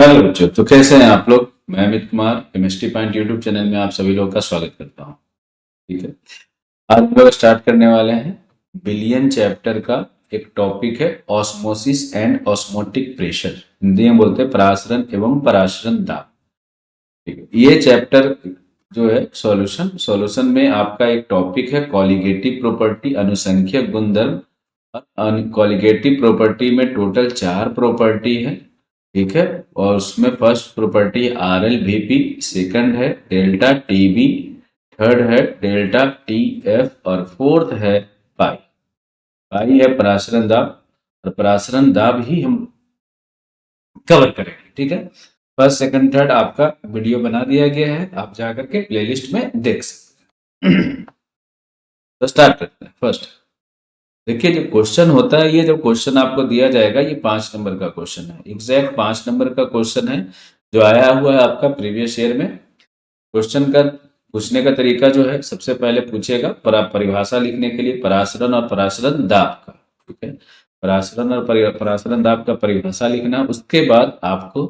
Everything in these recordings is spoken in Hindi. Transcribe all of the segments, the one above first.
हेलो बच्चों, तो कैसे हैं आप लोग। मैं Amit Kumar chemistry point YouTube channel में आप सभी लोगों का स्वागत करता हूं। ठीक है। आज हम लोग स्टार्ट करने वाले हैं बिलियन चैप्टर का। एक टॉपिक है osmosis and osmotic pressure, Hindi में बोलते हैं परासरण एवं परासरण दाब। ठीक है। ये चैप्टर जो है सॉल्यूशन में आपका एक टॉपिक है कॉलिगेटिव प्रॉपर्टी, अनुसंख्यक गुणधर्म। कॉलिगेटिव प्रॉपर्टी में टोटल 4 प्रॉपर्टी है। ठीक है। और उसमें first property R L V P, second है डेल्टा टी बी, थर्ड है डेल्टा टी एफ और फोर्थ है पाई। पाई है परासरण दाब, और परासरण दाब ही हम कवर करेंगे। ठीक है। फर्स्ट सेकंड थर्ड आपका वीडियो बना दिया गया है, आप जाकर के प्लेलिस्ट में देख सकते हैं। तो स्टार्ट करते हैं। फर्स्ट देखिए, जो क्वेश्चन होता है, ये जो क्वेश्चन आपको दिया जाएगा ये 5 नंबर का क्वेश्चन है। एग्जैक्ट 5 नंबर का क्वेश्चन है जो आया हुआ है आपका प्रीवियस ईयर में। क्वेश्चन का पूछने का तरीका जो है, सबसे पहले पूछेगा परिभाषा लिखने के लिए परासरण और परासरण दाब का। ठीक है। परासरण और परासरण दाब का परिभाषा लिखना, उसके बाद आपको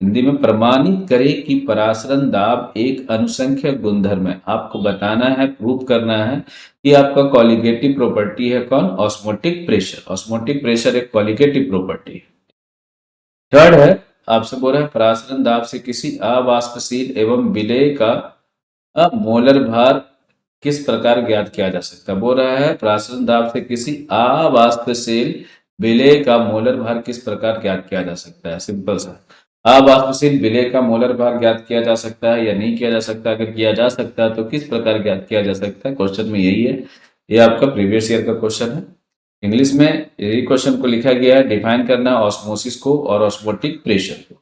हिंदी में प्रमाणित करे कि परासरण दाब एक अनुसंख्यक गुणधर्म है। आपको बताना है, प्रूव करना है कि आपका कॉलिगेटिव प्रॉपर्टी है कौन, ऑस्मोटिक प्रेशर। ऑस्मोटिक प्रेशर एक कॉलिगेटिव प्रॉपर्टी है। थर्ड है, आपसे बोल रहा है परासरण दाब से किसी अवाष्पशील एवं विलेय का मोलर भार किस प्रकार ज्ञात किया जा सकता है। बोल रहा है परासरण दाब से किसी अवाष्पशील विलेय का मोलर भार किस प्रकार ज्ञात किया जा सकता है। सिंपल सा, अवाष्पशील विलेय का मोलर भार ज्ञात किया जा सकता है या नहीं किया जा सकता। अगर किया जा सकता है तो किस प्रकार ज्ञात किया जा सकता है। क्वेश्चन में यही है, ये आपका प्रीवियस ईयर का क्वेश्चन है। इंग्लिश में यही क्वेश्चन को लिखा गया है, डिफाइन करना है ऑस्मोसिस को और ऑस्मोटिक प्रेशर को।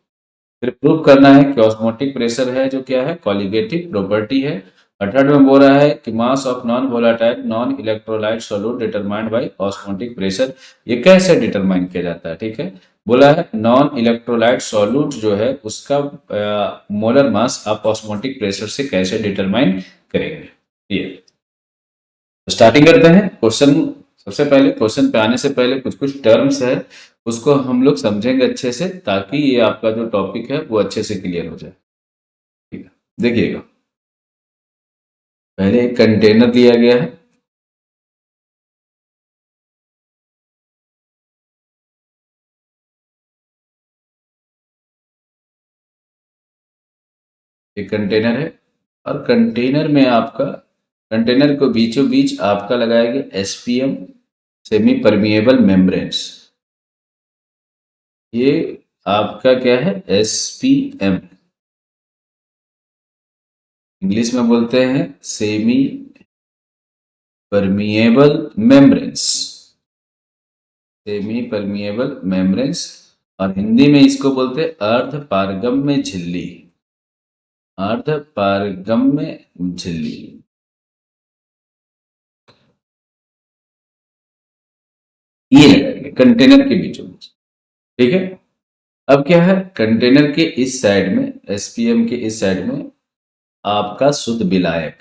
फिर प्रूव करना है कि ऑस्मोटिक प्रेशर है जो क्या है, कॉलिगेटिव प्रॉपर्टी है। और थर्ड में बोल रहा है कि mass of non volatile non electrolyte solute determined by osmotic pressure. ये कैसे डिटरमाइन किया जाता है। ठीक है। बोला है नॉन इलेक्ट्रोलाइट सॉल्यूट जो है उसका मोलर मास आप ऑस्मोटिक प्रेशर से कैसे डिटरमाइन करेंगे। ये स्टार्टिंग करते हैं क्वेश्चन। सबसे पहले क्वेश्चन पे आने से पहले कुछ कुछ टर्म्स है, उसको हम लोग समझेंगे अच्छे से, ताकि ये आपका जो टॉपिक है वो अच्छे से क्लियर हो जाए। ठीक है। देखिएगा, पहले एक कंटेनर दिया गया है। एक कंटेनर है, और कंटेनर में आपका, कंटेनर को बीचों बीच आपका लगाएंगे एसपीएम, सेमी परमिएबल मेम्ब्रेन्स। ये आपका क्या है, एसपीएम, इंग्लिश में बोलते हैं semi permeable membranes. Semi permeable membranes, और हिंदी में इसको बोलते हैं अर्ध पारगम्य झिल्ली। अर्ध पारगम्य झिल्ली। ये लगाएंगे कंटेनर के बीचों बीच। ठीक है। अब क्या है, कंटेनर के इस साइड में, एसपीएम के इस साइड में आपका शुद्ध विलायक,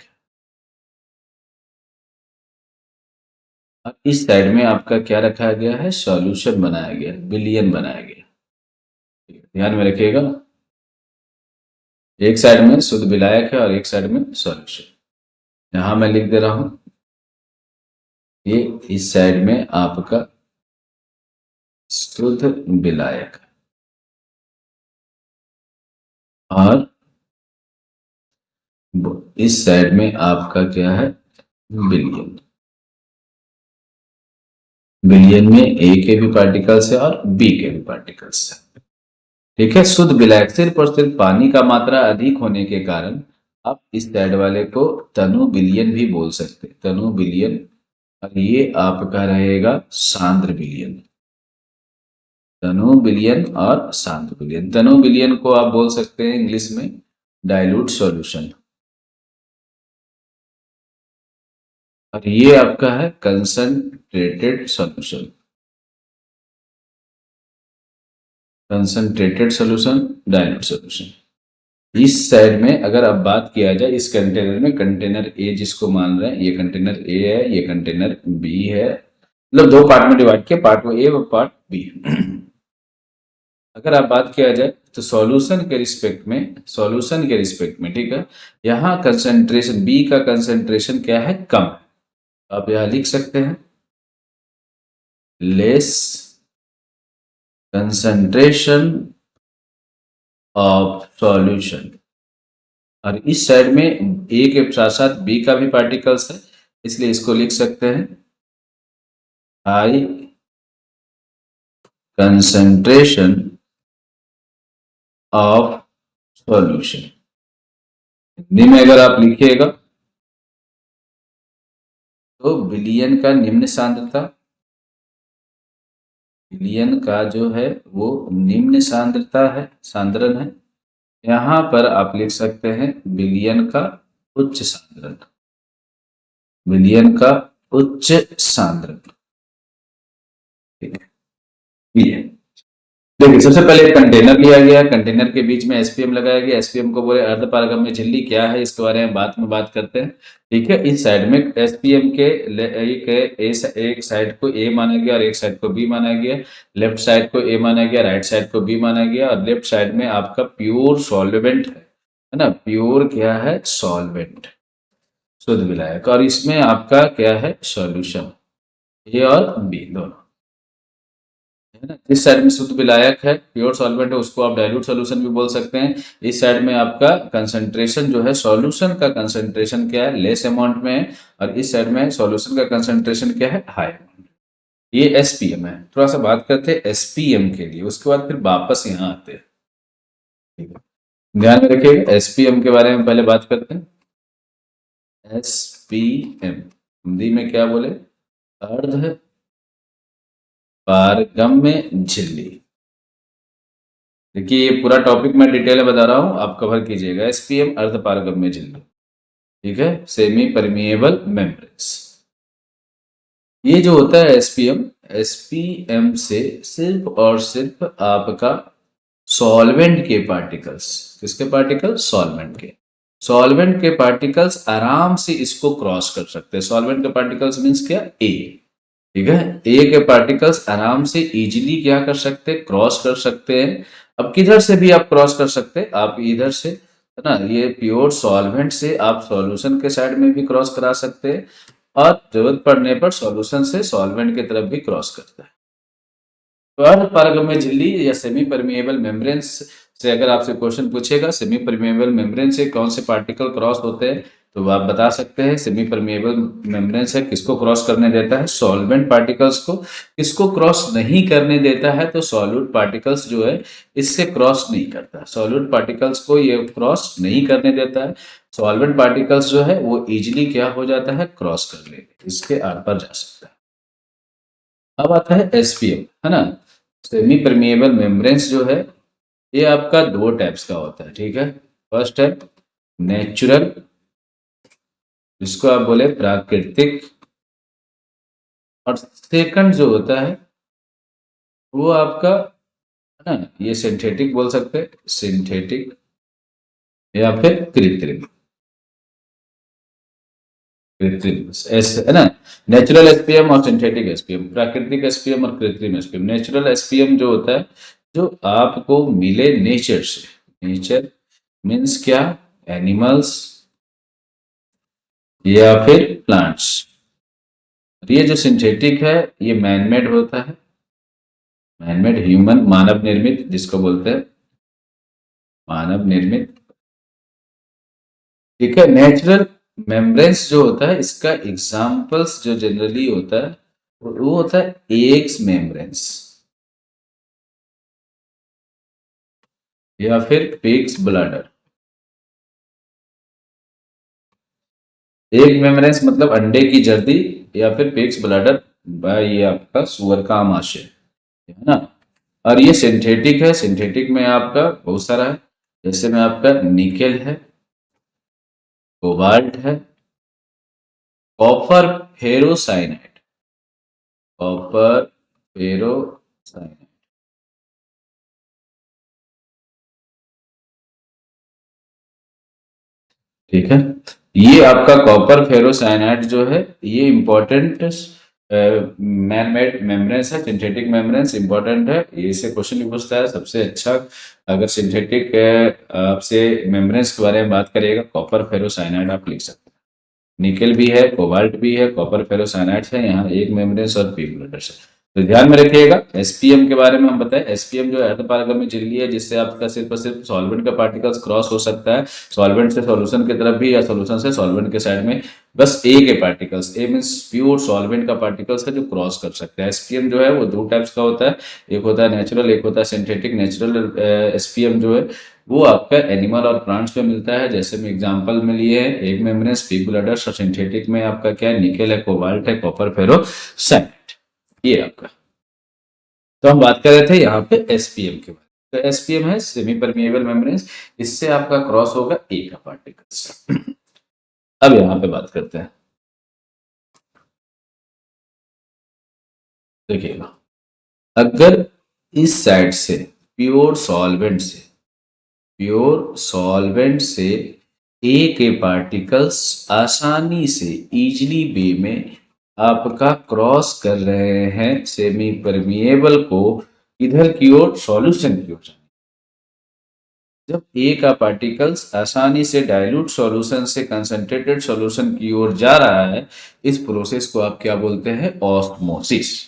और इस साइड में आपका क्या रखा गया है, सॉल्यूशन बनाया गया है, विलियन बनाया गया है। ठीक है, ध्यान में रखिएगा, एक साइड में शुद्ध विलायक है और एक साइड में सॉल्यूशन। यहां मैं लिख दे रहा हूं, ये इस साइड में आपका शुद्ध विलायक, और इस साइड में आपका क्या है, विलियन। विलियन में ए के भी पार्टिकल्स है और बी के भी पार्टिकल्स है। ठीक है। शुद्ध विलायक, सिर्फ और सिर्फ पानी का मात्रा अधिक होने के कारण आप इस साइड वाले को तनु विलियन भी बोल सकते हैं, तनु विलियन। और ये आपका रहेगा सांद्र विलियन। तनु विलियन और सांद्र विलियन। तनु विलियन को आप बोल सकते हैं इंग्लिश में डाइल्यूट सॉल्यूशन, और ये आपका है concentrated solution. Concentrated solution, dilute solution. इस साइड में अगर अब बात किया जाए, इस कंटेनर में, कंटेनर ए जिसको मान रहे हैं, ये कंटेनर ए है, ये कंटेनर बी है। मतलब 2 पार्ट में डिवाइड किया, पार्ट ए और पार्ट बी। अगर आप बात किया जाए तो सॉल्यूशन के रिस्पेक्ट में, ठीक है, यहाँ कंसंट्रेशन बी का कंसंट्रेशन क्या है, कम है। आप यहाँ लिख सकते हैं लेस कंसंट्रेशन ऑफ सॉल्यूशन, और इस साइड में ए के साथ साथ बी का भी पार्टिकल्स है, इसलिए इसको लिख सकते हैं high concentration of solution. Hindi में अगर आप लिखिएगा तो विलयन का निम्न सांद्रता, विलयन का जो है वो निम्न सांद्रता है, सांद्रण है। यहाँ पर आप लिख सकते हैं विलयन का उच्च सांद्रण, विलयन का उच्च सांद्रण, ठीक है। ये देखिए, सबसे पहले एक कंटेनर लिया गया, कंटेनर के बीच में एसपीएम लगाया गया, एसपीएम को बोले अर्धपारगम्य झिल्ली, क्या है इसके बारे में बाद में बात करते हैं, ठीक है। इस साइड में एसपीएम के एक साइड को ए माना गया और एक साइड को बी माना गया, लेफ्ट साइड को ए माना गया, राइट साइड को बी माना गया, और लेफ्ट साइड में आपका प्योर सॉल्वेंट है ना, प्योर क्या है, सॉल्वेंट, शुद्ध विलायक, और इसमें आपका क्या है, सॉल्यूशन, ए और बी दोनों, है ना। इस साइड में शुद्ध विलायक है, प्योर सॉल्वेंट है, उसको आप डाइल्यूट सॉल्यूशन भी बोल सकते हैं। इस साइड में आपका कंसंट्रेशन जो है, सॉल्यूशन का कंसंट्रेशन क्या है, लेस अमाउंट में है, और इस साइड में सॉल्यूशन का कंसंट्रेशन क्या है, हाई अमाउंट। ये एसपीएम है। थोड़ा सा बात करते हैं एसपीएम के लिए, उसके बाद फिर वापस यहाँ आते हैं, ठीक है। ध्यान में रखिएगा, एसपीएम के बारे में पहले बात करते हैं। एसपीएम हिंदी में क्या बोले, अर्ध पारगम्य झिल्ली। देखिए, ये पूरा टॉपिक मैं डिटेल में बता रहा हूं, आप कवर कीजिएगा। एसपीएम अर्ध पारगम्य झिल्ली, ठीक है, सेमी परमिएबल मेम्ब्रेन्स। ये जो होता है एसपीएम, एसपीएम से सिर्फ और सिर्फ आपका सॉल्वेंट के पार्टिकल्स, किसके पार्टिकल्स, सॉल्वेंट के पार्टिकल्स आराम से इसको क्रॉस कर सकते हैं। सॉल्वेंट के पार्टिकल्स मीन्स क्या, ए, ठीक है, ए के पार्टिकल्स आराम से इजीली क्या कर सकते हैं, क्रॉस कर सकते हैं। अब किधर से भी आप क्रॉस कर सकते हैं, आप इधर से, है ना, ये प्योर सॉल्वेंट से आप सॉल्यूशन के साइड में भी क्रॉस करा सकते हैं, और जरूरत पड़ने पर सॉल्यूशन से सॉल्वेंट की तरफ भी क्रॉस करता है। तो अर्ध पारगम्य झिल्ली या सेमी परमिएबल मेम्ब्रेन्स से अगर आपसे क्वेश्चन पूछेगा, सेमी परमिएबल मेम्ब्रेन से कौन से पार्टिकल क्रॉस होते हैं, तो आप बता सकते हैं सेमी परमिएबल मेम्ब्रेन से किसको क्रॉस करने देता है, सॉल्वेंट पार्टिकल्स को। किसको क्रॉस नहीं करने देता है, तो सॉल्यूट पार्टिकल्स जो है इससे क्रॉस नहीं करता, सॉल्यूट पार्टिकल्स को ये क्रॉस नहीं करने देता है। सॉल्वेंट पार्टिकल्स जो है वो इजिली क्या हो जाता है, क्रॉस कर लेते, इसके आर पर जा सकता है। अब आता है एसपीएम, है ना, सेमी परमिएबल मेम्ब्रेन्स जो है ये आपका दो टाइप्स का होता है, ठीक है। फर्स्ट है नेचुरल, जिसको आप बोले प्राकृतिक, और सेकंड जो होता है वो आपका, है ना, ये सिंथेटिक बोल सकते हैं, सिंथेटिक या फिर कृत्रिम, कृत्रिम एस, है ना। नेचुरल एसपीएम और सिंथेटिक एसपीएम, प्राकृतिक एसपीएम और कृत्रिम एसपीएम। नेचुरल एसपीएम जो होता है, जो आपको मिले नेचर से, नेचर मीन्स क्या, एनिमल्स या फिर प्लांट्स। ये जो सिंथेटिक है ये मैनमेड होता है, मैनमेड, ह्यूमन, मानव निर्मित, जिसको बोलते हैं मानव निर्मित, ठीक है। नेचुरल मेम्ब्रेन्स जो होता है, इसका एग्जाम्पल्स जो जनरली होता है वो होता है एग्स मेम्ब्रेन्स या फिर पिग्स ब्लैडर। एग मेम्ब्रेन्स मतलब अंडे की जर्दी, या फिर पिग्स ब्लैडर ये आपका सुअर का आमाशय, है ना। और ये सिंथेटिक है, सिंथेटिक में आपका बहुत सारा है, जैसे में आपका निकेल है, कोबाल्ट है, कॉपर फेरोसाइनाइड, कॉपर फेरोसाइनाइड, ठीक है। ये आपका कॉपर फेरोसाइनाइड जो है ये इंपॉर्टेंट मैन मेड मेम्ब्रेन्स है, सिंथेटिक मेम्ब्रेन्स इंपॉर्टेंट है, ये से क्वेश्चन भी पूछता है। सबसे अच्छा अगर सिंथेटिक आपसे मेम्ब्रेन्स के बारे में बात करिएगा, कॉपर फेरोसाइनाइड आप लिख सकते हैं। निकेल भी है, कोबाल्ट भी है, कॉपर फेरोसाइनाइड है, यहाँ एक मेम्ब्रेन्स और पी ब्लडर्स है। तो ध्यान में रखिएगा। एसपीएम के बारे में हम बताएं, एसपीएम जो अर्धपारगम्य झिल्ली है, जिससे आपका सिर्फ और सिर्फ सॉल्वेंट का पार्टिकल्स क्रॉस हो सकता है, सॉल्वेंट से सॉल्यूशन की तरफ भी या सॉल्यूशन से सॉल्वेंट के साइड में, बस ए के पार्टिकल्स, ए मीन्स प्योर सॉल्वेंट का पार्टिकल्स है जो क्रॉस कर सकता है। एसपीएम जो है वो दो टाइप्स का होता है, एक होता है नेचुरल, एक होता है सिंथेटिक। नेचुरल एसपीएम जो है वो आपका एनिमल और प्लांट्स में मिलता है, जैसे मैं एग्जांपल में लिए हैं एग मेम्ब्रेन्स, पी ब्लडर्स, और सिंथेटिक में आपका क्या है, निकेल है, कोबाल्ट है, कॉपर फेरोसाइनाइड, ये आपका। तो हम बात कर रहे थे यहाँ पे एसपीएम के बारे में। तो एसपीएम है सेमी परमिएबल मेम्ब्रेन्स, इससे आपका क्रॉस होगा ए का पार्टिकल्स। अब यहाँ पे बात करते हैं, देखिएगा, अगर इस साइड से प्योर सॉल्वेंट से ए के पार्टिकल्स आसानी से इजीली वे में आपका क्रॉस कर रहे हैं सेमी परमिएबल को इधर की ओर सॉल्यूशन की ओर। जब ए का पार्टिकल्स आसानी से डाइल्यूट सॉल्यूशन से कंसंट्रेटेड सॉल्यूशन की ओर जा रहा है, इस प्रोसेस को आप क्या बोलते हैं, ऑस्मोसिस।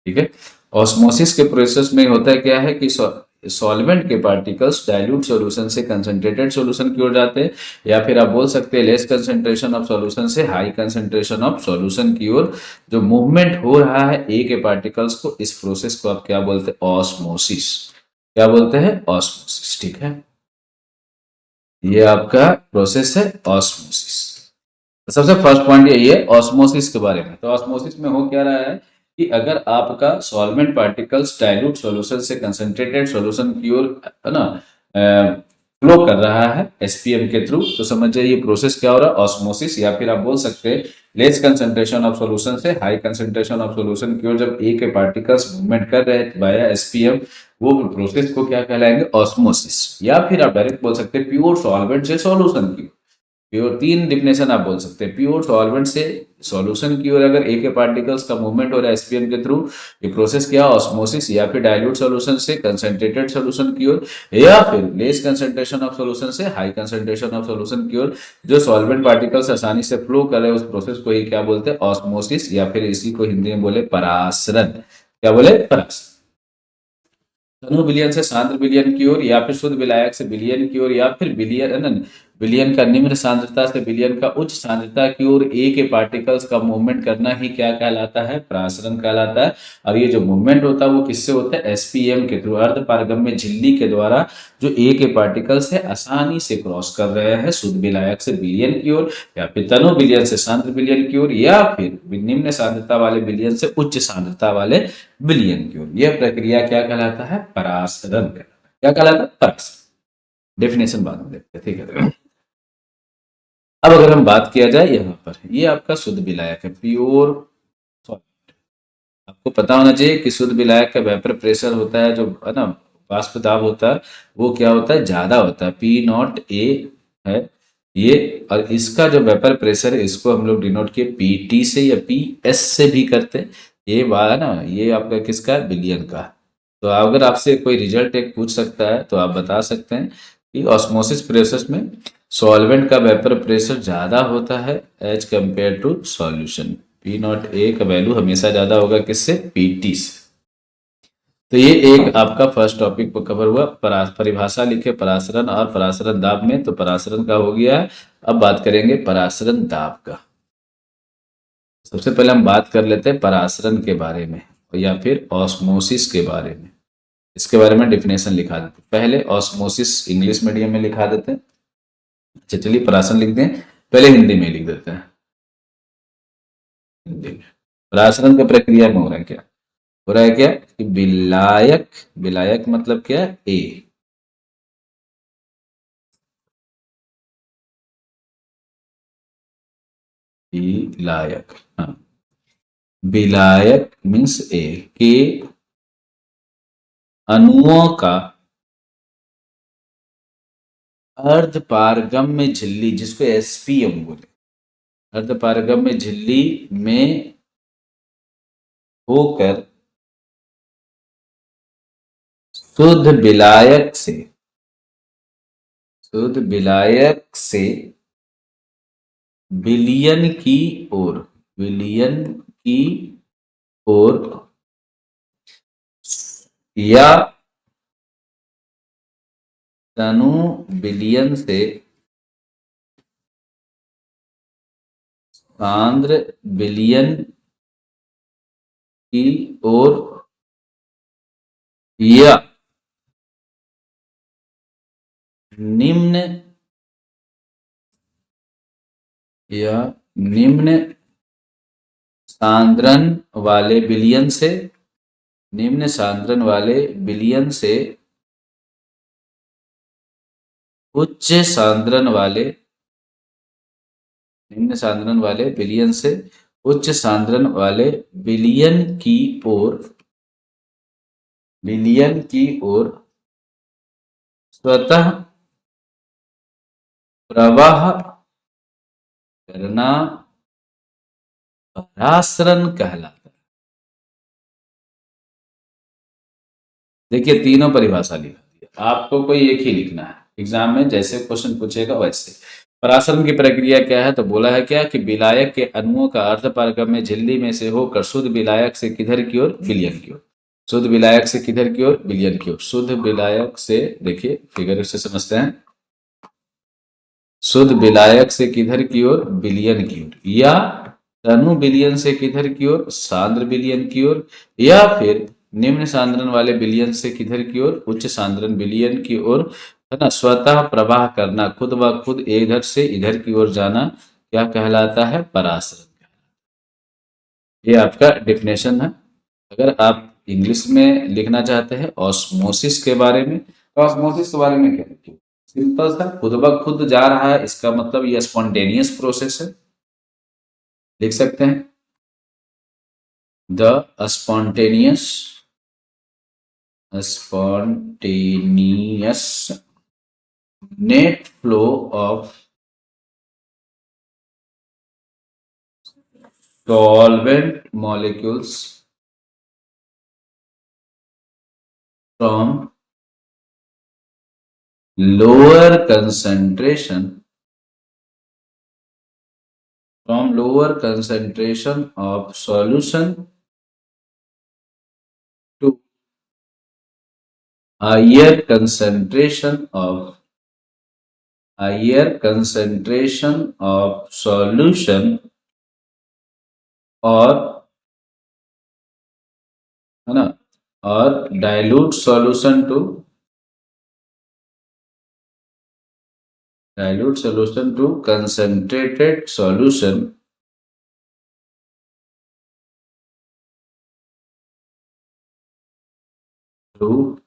ठीक है, ऑस्मोसिस के प्रोसेस में होता है क्या है कि सॉल्वेंट के पार्टिकल्स डाइल्यूट सॉल्यूशन से कंसंट्रेटेड सॉल्यूशन की ओर जाते हैं, या फिर आप बोल सकते हैं लेस कंसंट्रेशन ऑफ सॉल्यूशन से हाई कंसंट्रेशन ऑफ सॉल्यूशन की ओर जो मूवमेंट हो रहा है ए के पार्टिकल्स को, इस प्रोसेस को आप क्या बोलते हैं, ऑस्मोसिस। क्या बोलते हैं, ऑस्मोसिस। ठीक है, ये आपका प्रोसेस है ऑस्मोसिस। सबसे फर्स्ट पॉइंट यही है ऑस्मोसिस के बारे में। तो ऑस्मोसिस में हो क्या रहा है कि अगर आपका सॉल्वेंट पार्टिकल्स डाइल्यूट सॉल्यूशन से कंसंट्रेटेड सॉल्यूशन की ओर, है ना, फ्लो कर रहा है एसपीएम के थ्रू, तो समझ जाइए ये प्रोसेस क्या हो रहा है, ऑस्मोसिस। या फिर आप बोल सकते हैं लेस कंसंट्रेशन ऑफ सॉल्यूशन से हाई कंसंट्रेशन ऑफ सॉल्यूशन की ओर जब ए के पार्टिकल्स मूवमेंट कर रहे हैं बाया एसपीएम, वो प्रोसेस को क्या कहलाएंगे, ऑस्मोसिस। या फिर आप डायरेक्ट बोल सकते हैं प्योर सॉल्वेंट से सॉल्यूशन की, प्योर तीन डिफिनेशन आप बोल सकते हैं। प्योर सॉल्वेंट से सॉल्यूशन की ओर अगर ए के पार्टिकल्स का मूवमेंट हो रहा है एसपीएम के थ्रू, ये प्रोसेस क्या, ऑस्मोसिस। या फिर डाइल्यूट सॉल्यूशन से कंसंट्रेटेड सॉल्यूशन की ओर, या फिर लेस कंसंट्रेशन ऑफ सॉल्यूशन से हाई कंसंट्रेशन ऑफ सॉल्यूशन की ओर जो सॉल्वेंट पार्टिकल्स आसानी से फ्लो कर रहे हैं, उस प्रोसेस को ही क्या बोलते हैं, ऑस्मोसिस। या फिर इसी को हिंदी में बोले परासरण। क्या बोले, परासरण। धनु विलयन से सांद्र विलयन की ओर, या फिर शुद्ध विलायक से विलयन की ओर, या फिर विलयन, विलयन का निम्न सांद्रता से विलयन का उच्च सांद्रता की ओर ए के पार्टिकल्स का मूवमेंट करना ही क्या कहलाता है, परासरण कहलाता है। और ये जो मूवमेंट होता है वो किससे होता है, एसपीएम के थ्रू, अर्ध पारगम्य झिल्ली के द्वारा जो ए के पार्टिकल्स है आसानी से क्रॉस कर रहे हैं शुद्ध विलायक से विलयन की ओर, या फिर तनु विलयन से सांद्र विलयन की ओर, या फिर निम्न सांद्रता वाले विलयन से उच्च सांद्रता वाले विलयन की ओर। यह प्रक्रिया क्या कहलाता है, परासरण कहलाता है। क्या कहलाता है, परासरण। डेफिनेशन बाद में देखते हैं, ठीक है। अब अगर हम बात किया जाए यहाँ पर, ये आपका शुद्ध विलायक है, प्योर सॉल्वेंट। आपको पता होना चाहिए कि शुद्ध विलायक का वेपर प्रेशर होता है, जो है ना, वाष्प दाब होता है, वो क्या होता है, ज्यादा होता है, पी नॉट ए है ये। और इसका जो वेपर प्रेशर है, इसको हम लोग डिनोट किए पीटी से या पी एस से भी करते हैं। ये बात है ना, ये आपका किसका है, बिलियन का। तो अगर आपसे कोई रिजल्ट एक पूछ सकता है तो आप बता सकते हैं कि ऑस्मोसिस प्रोसेस में सॉल्वेंट का वेपर प्रेशर ज़्यादा होता है as compare to solution. P not A का वैल्यू हमेशा ज़्यादा होगा किससे, पीटी से। तो ये एक आपका फर्स्ट टॉपिक को कवर हुआ। परिभाषा लिखे परासरण और परासरण दाब में, तो परासरण का हो गया। अब बात करेंगे परासरण दाब का। सबसे पहले हम बात कर लेते हैं परासरण के बारे में, या फिर ऑस्मोसिस के बारे में। इसके बारे में डिफिनेशन लिखा देते हैं। पहले ऑस्मोसिस इंग्लिश मीडियम में लिखा देते हैं। अच्छा चलिए परासरण लिखते हैं, पहले हिंदी में लिख देते हैं। हिंदी में परासरण की प्रक्रिया में हो रहा है क्या, हो रहा है क्या कि विलायक, विलायक मतलब क्या, ए, विलायक, हाँ, विलायक मीन्स ए के अणुओं का अर्धपारगम्य झिल्ली, जिसको एसपीएम बोले, अर्धपारगम्य झिल्ली में होकर शुद्ध विलायक से विलयन की ओर या तनु विलयन से सांद्र विलयन की ओर या निम्न सांद्रण वाले विलयन से उच्च सांद्रण वाले विलयन की ओर स्वतः प्रवाह करना परासरण कहलाता है। देखिए तीनों परिभाषा लिखा है, आपको कोई एक ही लिखना है, एग्जाम में जैसे क्वेश्चन पूछेगा वैसे। परासरण की प्रक्रिया क्या है, तो बोला है क्या कि विलायक के अणुओं का अर्धपारगम्य झिल्ली में से होकर शुद्ध विलायक से किधर की ओर, विलयन की ओर। शुद्ध विलायक से किधर की ओर, विलयन की ओर। शुद्ध विलायक से, देखिए फिगर से समझते हैं, शुद्ध विलायक से किधर की ओर, विलयन की ओर, या तनु विलयन से किधर की ओर, सांद्र विलयन की ओर, या फिर निम्न सांद्रण वाले विलयन से किधर की ओर, उच्च सांद्रण विलयन की ओर, है ना। स्वतः प्रवाह करना, खुद ब खुद इधर से इधर की ओर जाना क्या कहलाता है, परासरण। ये आपका डेफिनेशन है। अगर आप इंग्लिश में लिखना चाहते हैं ऑस्मोसिस के बारे में, तो ऑस्मोसिस के बारे में क्या लिखिए, सिंपल सा, खुद ब खुद जा रहा है, इसका मतलब ये स्पॉन्टेनियस प्रोसेस है, लिख सकते हैं the spontaneous net flow of solvent molecules from lower concentration of solution to higher concentration of solution, और है ना, और dilute solution to concentrated solution through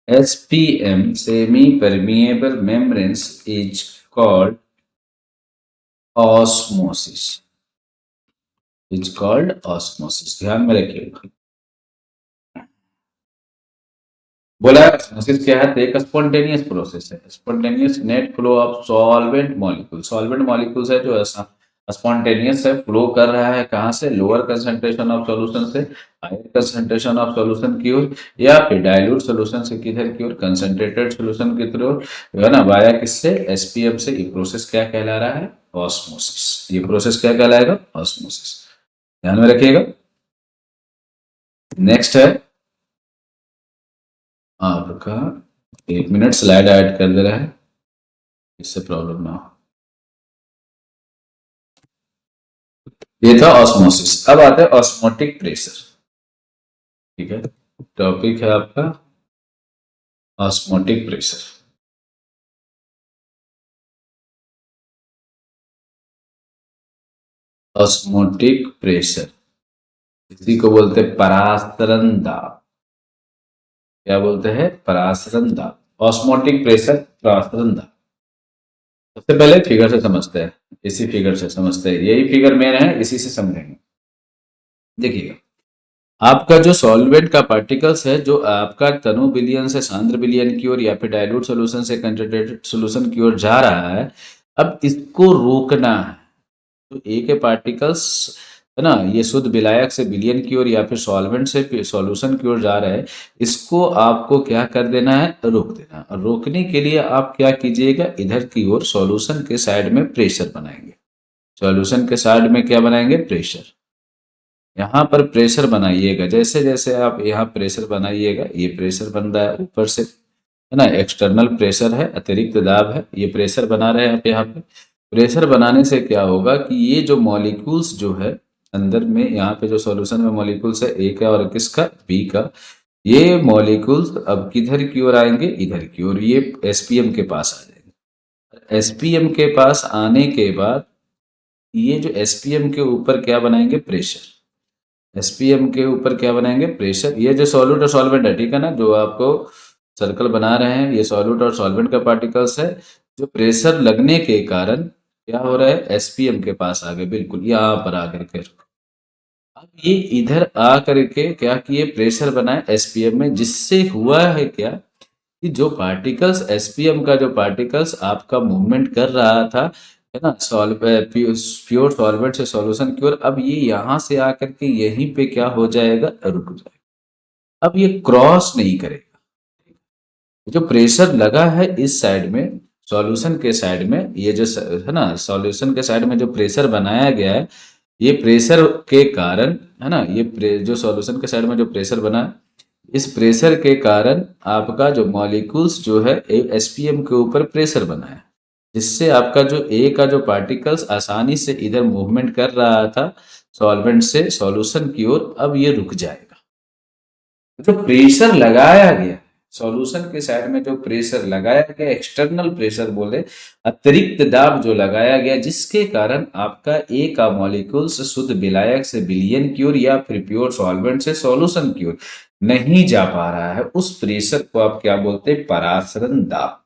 SPM, semi permeable membranes, is called osmosis। ध्यान में रखिएगा। बोला ऑस्मोसिस क्या है, तो एक स्पॉन्टेनियस प्रोसेस है, spontaneous net flow of solvent molecules है जो ऐसा स्पॉन्टेनियस है, फ्लो कर रहा है कहां से, लोअर कंसंट्रेशन ऑफ सॉल्यूशन से हायर कंसंट्रेशन ऑफ सॉल्यूशन की ओर, या फिर डाइल्यूट सॉल्यूशन से किधर की ओर, कंसंट्रेटेड सॉल्यूशन की तरफ, है ना, वाया किससे, एसपीएम से। ये प्रोसेस क्या कहला रहा है, ऑस्मोसिस। ये प्रोसेस क्या कहलाएगा, ऑस्मोसिस। ध्यान में रखिएगा। नेक्स्ट है आपका, 1 मिनट स्लाइड ऐड कर दे रहा है, इससे प्रॉब्लम ना हो। ये था ऑस्मोसिस। अब आते हैं ऑस्मोटिक प्रेशर। ठीक है, टॉपिक है आपका ऑस्मोटिक प्रेशर। ऑस्मोटिक प्रेशर, इसी को बोलते हैं परासरण दाब। क्या बोलते हैं, परासरण दाब। ऑस्मोटिक प्रेशर, परासरण दाब। सबसे पहले फिगर से समझते हैं, इसी फिगर से समझते हैं, यही फिगर मेन है, इसी से समझेंगे। देखिएगा, आपका जो सॉल्वेंट का पार्टिकल्स है, जो आपका तनु विलयन से सांद्र विलयन की ओर या फिर डाइल्यूट सॉल्यूशन से कंसंट्रेटेड सॉल्यूशन की ओर जा रहा है, अब इसको रोकना है। तो ए के पार्टिकल्स है ना, ये शुद्ध विलायक से विलयन की ओर या फिर सॉल्वेंट से सॉल्यूशन की ओर जा रहा है, इसको आपको क्या कर देना है, रोक देना है। और रोकने के लिए आप क्या कीजिएगा, इधर की ओर सॉल्यूशन के साइड में प्रेशर बनाएंगे। सॉल्यूशन के साइड में क्या बनाएंगे, प्रेशर। यहाँ पर प्रेशर बनाइएगा, जैसे जैसे आप यहाँ प्रेशर बनाइएगा, ये प्रेशर बन रहा है ऊपर से, है ना, एक्सटर्नल प्रेशर है, अतिरिक्त दाब है, ये प्रेशर बना रहे हैं आप यहाँ पे। प्रेशर बनाने से क्या होगा कि ये जो मॉलिक्यूल्स जो है अंदर में, यहाँ पे जो सॉल्यूशन में मॉलिक्यूल्स है, ए का और किसका, बी का, ये मॉलिक्यूल्स अब किधर की ओर आएंगे, इधर की ओर, ये एसपीएम के पास आ जाएंगे। एसपीएम के पास आने के बाद ये जो एसपीएम के ऊपर क्या बनाएंगे, प्रेशर। एसपीएम के ऊपर क्या बनाएंगे, प्रेशर। ये जो सॉल्यूट और सॉल्वेंट है, ठीक है ना, जो आपको सर्कल बना रहे हैं, ये सॉल्यूट और सॉल्वेंट का पार्टिकल्स है, जो प्रेशर लगने के कारण क्या हो रहा है, एसपीएम के पास आ गए, बिल्कुल यहाँ पर आकर के। अब ये इधर आ करके क्या किए, प्रेशर बनाए एसपीएम में, जिससे हुआ है क्या कि जो पार्टिकल्स, एसपीएम का जो पार्टिकल्स आपका मूवमेंट कर रहा था, है ना, प्योर सॉल्वेंट से सॉल्यूशन की ओर, अब ये यहाँ से आकर के यहीं पे क्या हो जाएगा, रुक जाएगा। अब ये क्रॉस नहीं करेगा। जो प्रेशर लगा है इस साइड में, सॉल्यूशन के साइड में, ये जो है ना, सॉल्यूशन के साइड में जो प्रेशर बनाया गया है, ये प्रेशर के कारण, है ना, ये जो सॉल्यूशन के साइड में जो प्रेशर बना, इस प्रेशर के कारण आपका जो मॉलिक्यूल्स जो है एसपीएम के ऊपर प्रेशर बना है, जिससे आपका जो ए का जो पार्टिकल्स आसानी से इधर मूवमेंट कर रहा था सॉल्वेंट से सॉल्यूशन की ओर, अब ये रुक जाएगा। जो प्रेशर लगाया गया सॉल्यूशन के साइड में, जो प्रेशर लगाया गया, एक्सटर्नल प्रेशर बोले, अतिरिक्त दाब जो लगाया गया, जिसके कारण आपका ए का मॉलिक्यूल्स शुद्ध विलायक से विलयन की ओर या फिर प्योर सॉल्वेंट से सॉल्यूशन की ओर नहीं जा पा रहा है, उस प्रेशर को आप क्या बोलते हैं, परासरण दाब।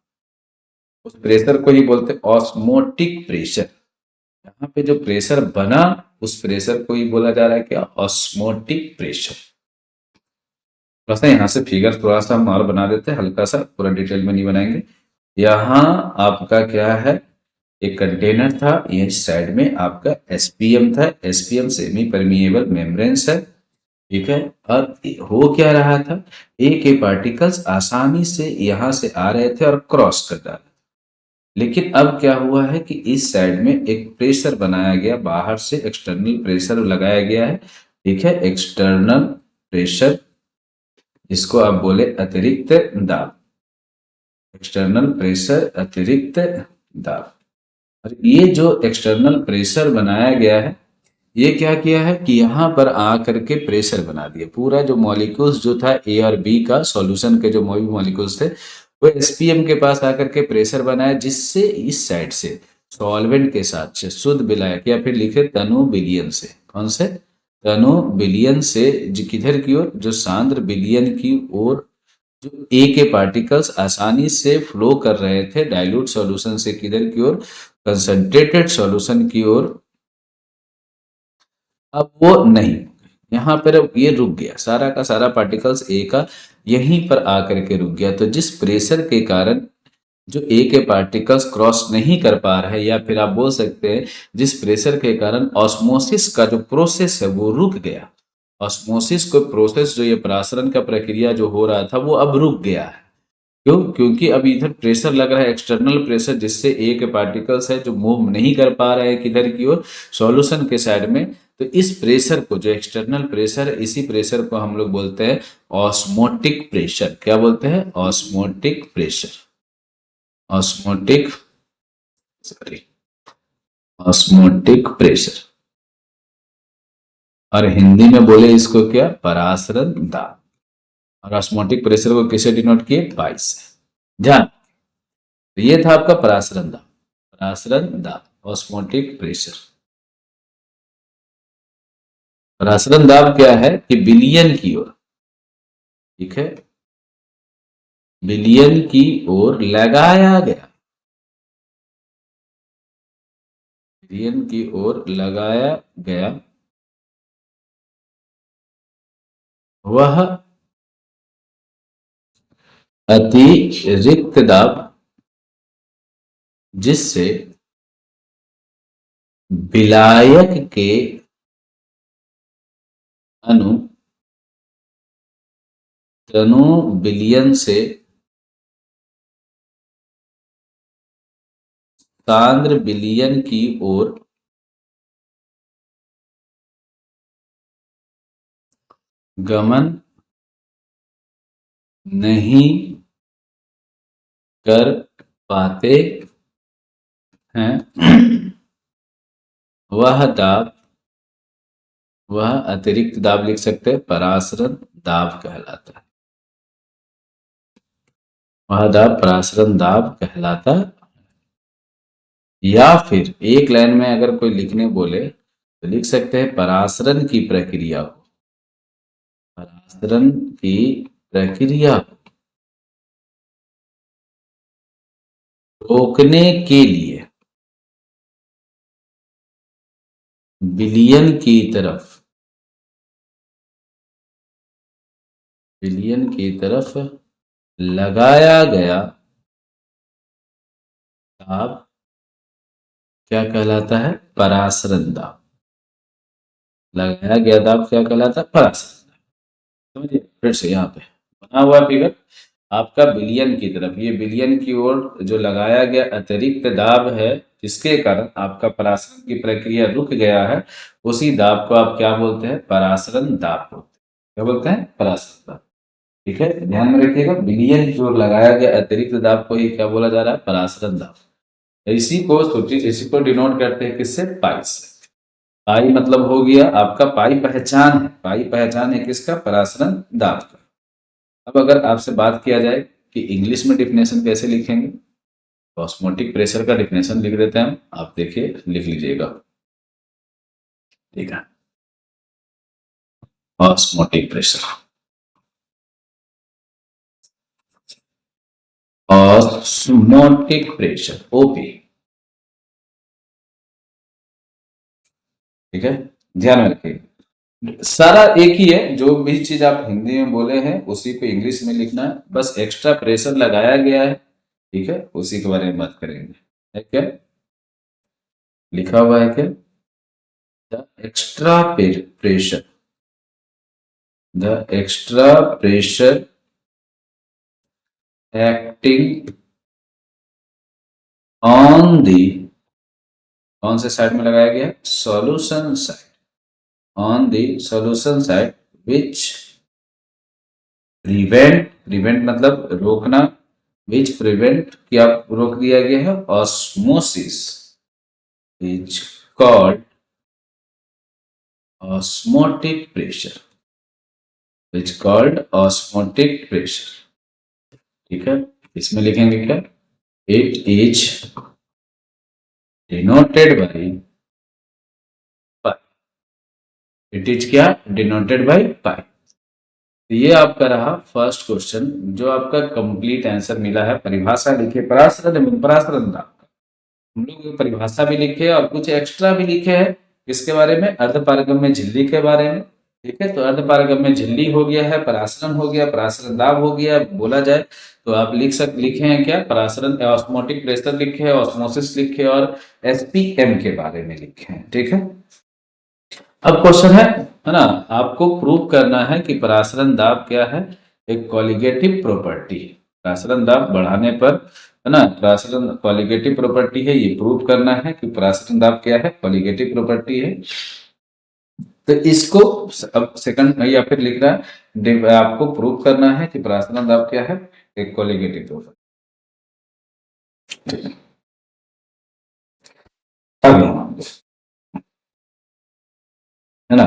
उस प्रेशर को ही बोलते हैं ऑस्मोटिक प्रेशर। यहाँ पे जो प्रेशर बना, उस प्रेशर को ही बोला जा रहा है क्या, ऑस्मोटिक प्रेशर। थोड़ा सा यहाँ से फिगर थोड़ा सा हम और बना देते हैं, हल्का सा, पूरा डिटेल में नहीं बनाएंगे। यहाँ आपका क्या है, एक कंटेनर था, ये साइड में आपका एसपीएम था, एसपीएम सेमी परमिएबल मेम्ब्रेन्स है, ठीक है। और हो क्या रहा था, ए के पार्टिकल्स आसानी से यहाँ से आ रहे थे और क्रॉस कर रहा था। लेकिन अब क्या हुआ है कि इस साइड में एक प्रेशर बनाया गया, बाहर से एक्सटर्नल प्रेशर लगाया गया है, ठीक है, एक्सटर्नल प्रेशर, इसको आप बोले अतिरिक्त दाब, एक्सटर्नल प्रेशर, अतिरिक्त दाब। और ये जो एक्सटर्नल प्रेशर बनाया गया है, ये क्या किया है कि यहाँ पर आकर के प्रेशर बना दिया। पूरा जो मॉलिक्यूल्स जो था ए और बी का, सॉल्यूशन के जो मॉलिक्यूल्स थे, वो एसपीएम के पास आकर के प्रेशर बनाया, जिससे इस साइड से सॉल्वेंट के साथ से शुद्ध विलायक, या फिर लिखे तनु विलयन से, कौन से, तनु विलयन से, किधर की ओर, जो सांद्र विलयन की ओर, जो ए के पार्टिकल्स आसानी से फ्लो कर रहे थे डाइल्यूट सॉल्यूशन से, किधर की ओर, कंसंट्रेटेड सॉल्यूशन की ओर, अब वो नहीं, यहाँ पर अब ये रुक गया, सारा का सारा पार्टिकल्स ए का यहीं पर आकर के रुक गया। तो जिस प्रेशर के कारण जो ए के पार्टिकल्स क्रॉस नहीं कर पा रहे, या फिर आप बोल सकते हैं जिस प्रेशर के कारण ऑस्मोसिस का जो प्रोसेस है वो रुक गया, ऑस्मोसिस को प्रोसेस, जो ये परासरण का प्रक्रिया जो हो रहा था, वो अब रुक गया है। क्यों, क्योंकि अब इधर प्रेशर लग रहा है, एक्सटर्नल प्रेशर, जिससे ए के पार्टिकल्स है जो मूव नहीं कर पा रहे हैं किधर की ओर, सॉल्यूशन के साइड में। तो इस प्रेशर को, जो एक्सटर्नल प्रेशर है, इसी प्रेशर को हम लोग बोलते हैं ऑस्मोटिक प्रेशर। क्या बोलते हैं, osmotic pressure, osmotic, sorry, osmotic pressure. और हिंदी में बोले इसको क्या, परासरण दाब। और ऑस्मोटिक प्रेशर को किसे डिनोट किए, पाई से। ध्यान, तो ये था आपका परासरण दाब, परासरण दाब, ऑस्मोटिक प्रेशर। परासरण दाब क्या है कि विलयन की ओर, ठीक है, विलयन की ओर लगाया गया, विलयन की ओर लगाया गया वह अतिरिक्त दाब, जिससे विलायक के अणु तनु बिलियन से सांद्र बिलियन की ओर गमन नहीं कर पाते हैं, वह अतिरिक्त दाब लिख सकते हैं, परासरण दाब कहलाता है। वह दाब परासरण दाब कहलाता है। या फिर एक लाइन में अगर कोई लिखने बोले तो लिख सकते हैं परासरण की प्रक्रिया को, परासरण की प्रक्रिया रोकने के लिए विलयन की तरफ लगाया गया दाब क्या कहलाता है, परासरण दाब। लगाया गया दाब क्या कहलाता है, परासरण दाब। समझिए फिर से यहाँ पे बना हुआ फिगर आपका विलयन की तरफ, ये विलयन की ओर जो लगाया गया अतिरिक्त दाब है जिसके कारण आपका परासरण की प्रक्रिया रुक गया है, उसी दाब को आप क्या बोलते हैं, परासरण दाब बोलते हैं। क्या बोलते हैं, परासरण दाब। ठीक है, ध्यान में रखिएगा, विलयन की ओर लगाया गया अतिरिक्त दाब को ही क्या बोला जा रहा है, परासरण दाब। इसी को सोचिए, इसी को डिनोट करते हैं किससे, पाई से। पाई मतलब हो गया आपका, पाई पहचान है, पाई पहचान है किसका, परासरण दाब का। अब अगर आपसे बात किया जाए कि इंग्लिश में डिफिनेशन कैसे लिखेंगे, ऑस्मोटिक प्रेशर का डिफिनेशन लिख देते हैं हम, आप देखिए लिख लीजिएगा। ठीक है, osmotic pressure, osmotic pressure OP. ठीक है, ध्यान में रखिए, सारा एक ही है, जो भी चीज आप हिंदी में बोले हैं उसी को इंग्लिश में लिखना है, बस एक्स्ट्रा प्रेशर लगाया गया है। ठीक है, उसी के बारे में बात करेंगे। है क्या लिखा हुआ है, क्या, the extra pressure, the extra pressure acting on the, कौन से साइड में लगाया गया, solution side, on the solution side which prevent मतलब रोकना, विच प्रिवेंट क्या रोक दिया गया है, osmosis is called osmotic pressure, is called osmotic pressure. ठीक है, इसमें लिखेंगे क्या, it is denoted by, it is क्या, डिनोटेड बाई पाई। ये आपका रहा फर्स्ट क्वेश्चन, जो आपका कंप्लीट आंसर मिला है। परिभाषा लिखिए, परासरण दाब, हम लोग परिभाषा भी लिखे और कुछ एक्स्ट्रा भी लिखे हैं किसके बारे में, अर्धपारगम्य झिल्ली के बारे में। ठीक है, तो अर्धपारगम्य झिल्ली हो गया है, परासरण हो गया, परासरण दाब हो गया। बोला जाए तो आप लिखे हैं क्या, परासरण ऑस्मोटिक प्रेशर लिखे हैं, ऑस्मोसिस लिखे और एसपीएम के बारे में लिखे हैं। ठीक है, अब क्वेश्चन है ना, आपको प्रूव करना है कि परासरण दाब क्या है, एक कॉलिगेटिव प्रॉपर्टी, परासरण दाब बढ़ाने पर, है ना, परासरण कॉलिगेटिव प्रॉपर्टी है, ये प्रूव करना है कि परासरण दाब क्या है, कॉलिगेटिव प्रॉपर्टी है। तो इसको अब सेकंड या फिर लिख रहा है, आपको प्रूव करना है कि परासरण दाब क्या है, एक कॉलिगेटिव प्रॉपर्टी। है ना,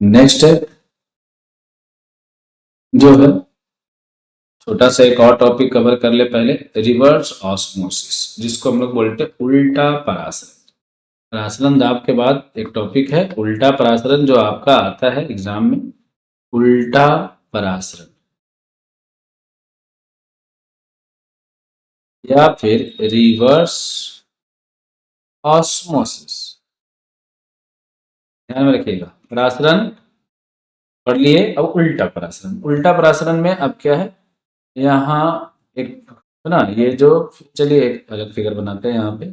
नेक्स्ट है जो है, छोटा सा एक और टॉपिक कवर कर ले पहले, रिवर्स ऑस्मोसिस, जिसको हम लोग बोलते हैं उल्टा परासरण। परासरण दाब के बाद एक टॉपिक है उल्टा परासरण, जो आपका आता है एग्जाम में, उल्टा परासरण या फिर रिवर्स ऑस्मोसिस। ध्यान में रखिएगा, परासरण पढ़ लिए, अब उल्टा परासरण। उल्टा परासरण में अब क्या है, यहाँ एक है ना, ये जो, चलिए एक अलग फिगर बनाते हैं यहाँ पे।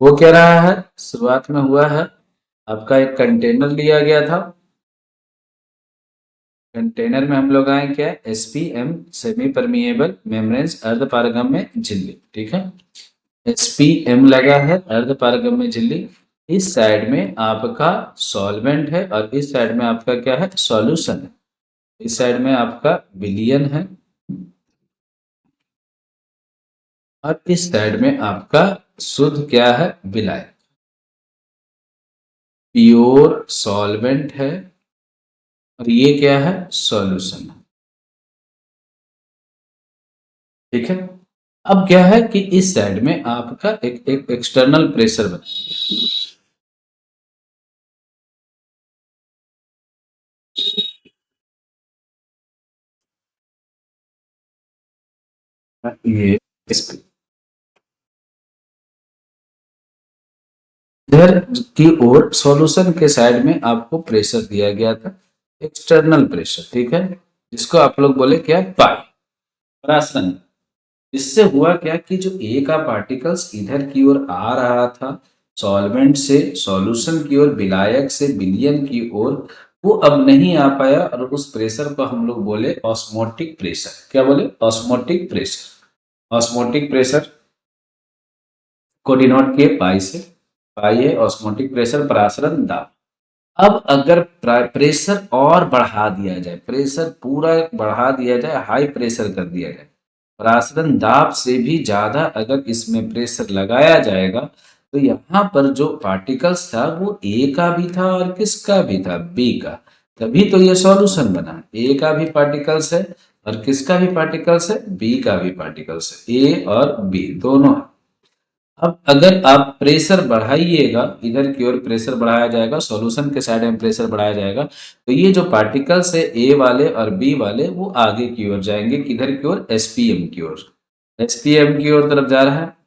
वो क्या रहा है, शुरुआत में हुआ है आपका एक कंटेनर लिया गया था, कंटेनर में हम लोग आए क्या, एसपीएम सेमी परमिएबल मेम्ब्रेन्स अर्ध पारगम्य झिल्ली, ठीक है। एसपीएम लगा है, अर्ध पारगम्य झिल्ली। इस साइड में आपका सॉल्वेंट है और इस साइड में आपका क्या है, सॉल्यूशन है। इस साइड में आपका विलियन है और इस साइड में आपका शुद्ध क्या है, विलायक। प्योर सॉल्वेंट है और ये क्या है, सॉल्यूशन है, ठीक है। अब क्या है कि इस साइड में आपका एक एक्सटर्नल प्रेशर बनाएंगे। ये इस इधर की ओर सॉल्यूशन के साइड में आपको प्रेशर दिया गया था, एक्सटर्नल प्रेशर, ठीक है, जिसको आप लोग बोले क्या, पाई, परासरण। इससे हुआ क्या कि जो ए का पार्टिकल्स इधर की ओर आ रहा था सॉल्वेंट से, सॉल्यूशन की ओर विलायक से विलियन की ओर, वो अब नहीं आ पाया और उस प्रेशर को हम लोग बोले ऑस्मोटिक प्रेशर। क्या बोले, ऑस्मोटिक प्रेशर। ऑस्मोटिक प्रेशर को डिनोट किए पाई से, पाई है ऑस्मोटिक प्रेशर, परासरण दाब। अब अगर प्रेशर और बढ़ा दिया जाए, प्रेशर पूरा बढ़ा दिया जाए, हाई प्रेशर कर दिया जाए, परासरण दाब से भी ज्यादा अगर इसमें प्रेशर लगाया जाएगा, तो यहाँ पर जो पार्टिकल्स था वो ए का भी था और किसका भी था, बी का। तभी तो ये सॉल्यूशन बना, ए का भी पार्टिकल्स है और किसका भी पार्टिकल्स है, बी का भी पार्टिकल्स है, ए और बी दोनों है। अब अगर आप प्रेशर बढ़ाइएगा, इधर की ओर प्रेशर बढ़ाया जाएगा, सॉल्यूशन के साइड में प्रेशर बढ़ाया जाएगा, तो ये जो पार्टिकल्स है ए वाले और बी वाले वो आगे की ओर जाएंगे, किधर की ओर, एसपीएम की ओर। एसपीएम की ओर तरफ जा रहा है।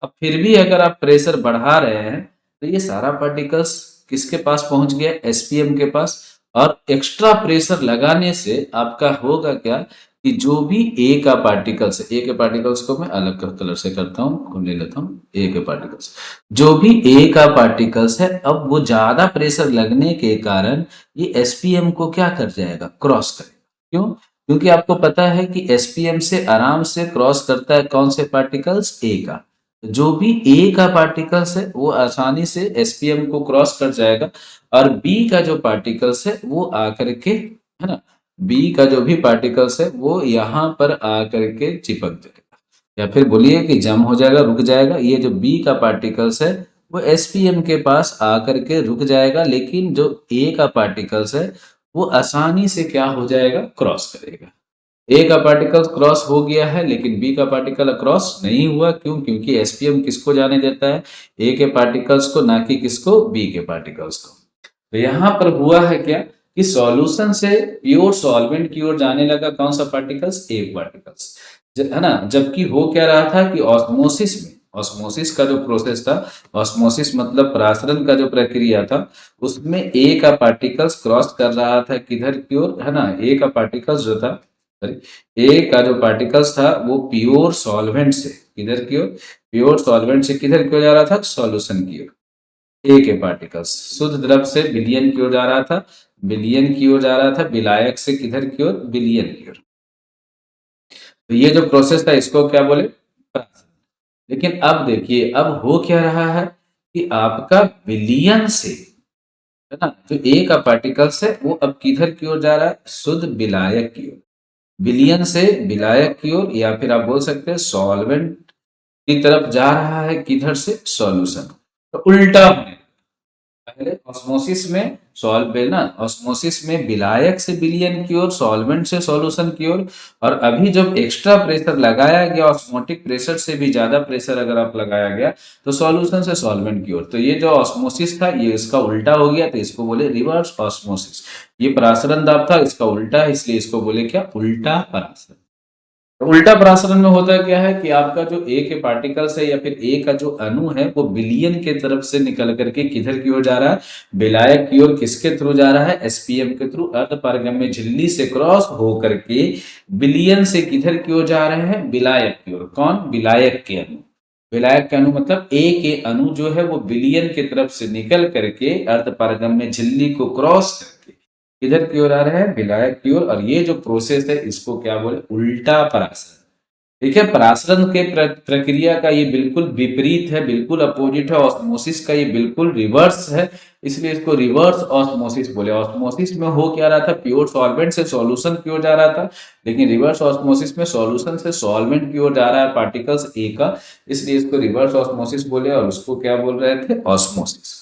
अब फिर भी अगर आप प्रेशर बढ़ा रहे हैं तो ये सारा पार्टिकल्स किसके पास पहुंच गया, एसपीएम के पास। और एक्स्ट्रा प्रेशर लगाने से आपका होगा क्या कि जो भी ए का पार्टिकल्स है, ए के पार्टिकल्स को मैं अलग कलर से करता हूँ, ले लेता हूँ ए के पार्टिकल्स। जो भी ए का पार्टिकल्स है, अब वो ज्यादा प्रेशर लगने के कारण ये एसपीएम को क्या कर जाएगा, क्रॉस करेगा। क्यों, क्योंकि आपको पता है कि एसपीएम से आराम से क्रॉस करता है कौन से पार्टिकल्स, ए का। जो भी ए का पार्टिकल्स है वो आसानी से एसपीएम को क्रॉस कर जाएगा और बी का जो पार्टिकल्स है वो आकर के, है ना, बी का जो भी पार्टिकल्स है वो यहाँ पर आकर के चिपक जाएगा, या फिर बोलिए कि जम हो जाएगा, रुक जाएगा। ये जो बी का पार्टिकल्स है वो एसपीएम के पास आकर के रुक जाएगा, लेकिन जो ए का पार्टिकल्स है वो आसानी से क्या हो जाएगा, क्रॉस करेगा। ए का पार्टिकल क्रॉस हो गया है लेकिन बी का पार्टिकल क्रॉस नहीं हुआ। क्यों, क्योंकि एसपीएम किसको जाने देता है, ए के पार्टिकल्स को, ना कि किसको, बी के पार्टिकल्स को। तो यहाँ पर हुआ है क्या कि सॉल्यूशन से प्योर सॉल्वेंट की ओर जाने लगा कौन सा पार्टिकल्स, ए पार्टिकल्स, है ना। जबकि हो क्या रहा था कि ऑस्मोसिस में, ऑस्मोसिस का जो प्रोसेस था, ऑस्मोसिस मतलब परासरण का जो प्रक्रिया था, उसमें ए का पार्टिकल्स क्रॉस कर रहा था किधर की ओर, है ना। ए का पार्टिकल्स जो था, ए का जो पार्टिकल्स था वो प्योर सॉल्वेंट से किधर की ओर, प्योर सॉल्वेंट से किधर की ओर जा रहा था, सॉल्यूशन की ओर। ए के पार्टिकल्स शुद्ध द्रव से विलियन की ओर जा रहा था, विलियन की ओर जा रहा था, विलायक से किधर की ओर, विलियन की ओर। तो ये जो प्रोसेस था इसको क्या बोले, परासरण। लेकिन अब देखिए अब हो क्या रहा है कि आपका विलियन से, है ना, जो ए का पार्टिकल्स है वो अब किधर की ओर जा रहा है, शुद्ध विलायक की ओर। विलियन से विलायक की ओर, या फिर आप बोल सकते हैं सॉल्वेंट की तरफ जा रहा है, किधर से, सॉल्यूशन। तो उल्टा होने, पहले ऑस्मोसिस में सॉल्व ना, ऑस्मोसिस में विलायक से विलियन की ओर, सॉल्वेंट से सॉल्यूशन की ओर। और अभी जब एक्स्ट्रा प्रेशर लगाया गया, ऑस्मोटिक प्रेशर से भी ज्यादा प्रेशर अगर आप लगाया गया तो सॉल्यूशन से सॉल्वेंट की ओर। तो ये जो ऑस्मोसिस था ये इसका उल्टा हो गया, तो इसको बोले रिवर्स ऑस्मोसिस। ये परासरण दाब था, इसका उल्टा है, इसलिए इसको बोले क्या, उल्टा परासरण। तो उल्टा परासरण में होता क्या है कि आपका जो ए के पार्टिकल्स है या फिर ए का जो अणु है वो विलियन के तरफ से निकल करके किधर की ओर जा रहा है, विलायक की ओर। किसके थ्रू जा रहा है, एसपीएम के थ्रू, अर्ध पारगम्य झिल्ली से क्रॉस हो करके विलियन से किधर की ओर जा रहे हैं, विलायक की ओर। कौन, विलायक के अणु। विलायक के अणु मतलब ए के अणु जो है वो बिलियन की तरफ से निकल करके अर्धपारगम्य झिल्ली को क्रॉस करके इधर की ओर आ रहा है विलायक की ओर, और ये जो प्रोसेस है इसको क्या बोले, उल्टा परासरण। देखिए परासरण के प्रक्रिया का ये बिल्कुल विपरीत है, बिल्कुल अपोजिट है। ऑस्मोसिस का ये बिल्कुल रिवर्स है, इसलिए इसको रिवर्स ऑस्मोसिस बोले। ऑस्मोसिस में हो क्या रहा था, प्योर सॉल्वेंट से सॉल्यूशन की ओर जा रहा था, लेकिन रिवर्स ऑस्मोसिस में सॉल्यूशन से सॉल्वेंट की ओर जा रहा है पार्टिकल्स ए का, इसलिए इसको रिवर्स ऑस्मोसिस बोले। और उसको क्या बोल रहे थे, ऑस्मोसिस।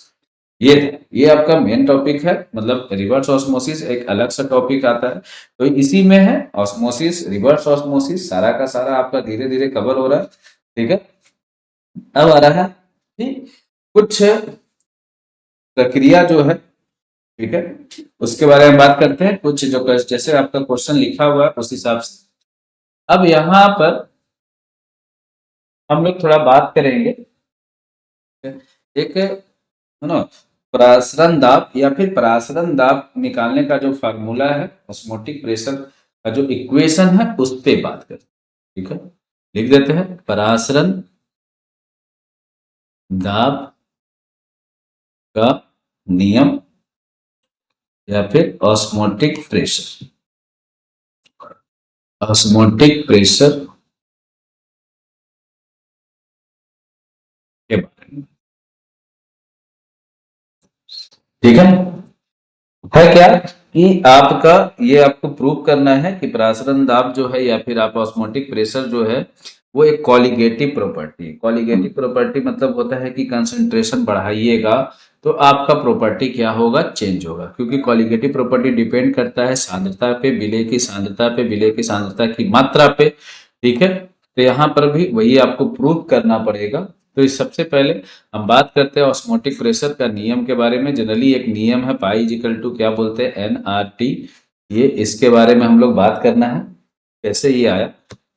ये आपका मेन टॉपिक है, मतलब रिवर्स ऑस्मोसिस एक अलग सा टॉपिक आता है, तो इसी में है ऑस्मोसिस, रिवर्स ऑस्मोसिस, सारा का सारा आपका धीरे धीरे कवर हो रहा है। ठीक है, अब आ रहा है कुछ प्रक्रिया जो है, ठीक है, उसके बारे में बात करते हैं। कुछ जो जैसे आपका क्वेश्चन लिखा हुआ है उस हिसाब से अब यहां पर हम लोग थोड़ा बात करेंगे। एक है ना, परासरण दाब या फिर परासरण दाब निकालने का जो फार्मूला है, ऑस्मोटिक प्रेशर का जो इक्वेशन है, उस पे बात करते हैं। ठीक है, लिख देते हैं परासरण दाब का नियम या फिर ऑस्मोटिक प्रेशर, ऑस्मोटिक प्रेशर के बारे में। ठीक है क्या कि आपका ये आपको प्रूव करना है कि परासरण दाब जो है या फिर आप ऑस्मोटिक प्रेशर जो है वो एक कॉलिगेटिव प्रॉपर्टी है। कॉलिगेटिव प्रॉपर्टी मतलब होता है कि कंसंट्रेशन बढ़ाइएगा तो आपका प्रॉपर्टी क्या होगा, चेंज होगा, क्योंकि कॉलिगेटिव प्रॉपर्टी डिपेंड करता है सांद्रता पे, विलेय की सांद्रता पे, विलेय की सांद्रता की मात्रा पे। ठीक है, तो यहाँ पर भी वही आपको प्रूव करना पड़ेगा। तो इस सबसे पहले हम बात करते हैं ऑस्मोटिक प्रेशर का नियम के बारे में। जनरली एक नियम है पाई इक्वल टू क्या बोलते हैं, एन आर टी। ये इसके बारे में हम लोग बात करना है कैसे ये आया।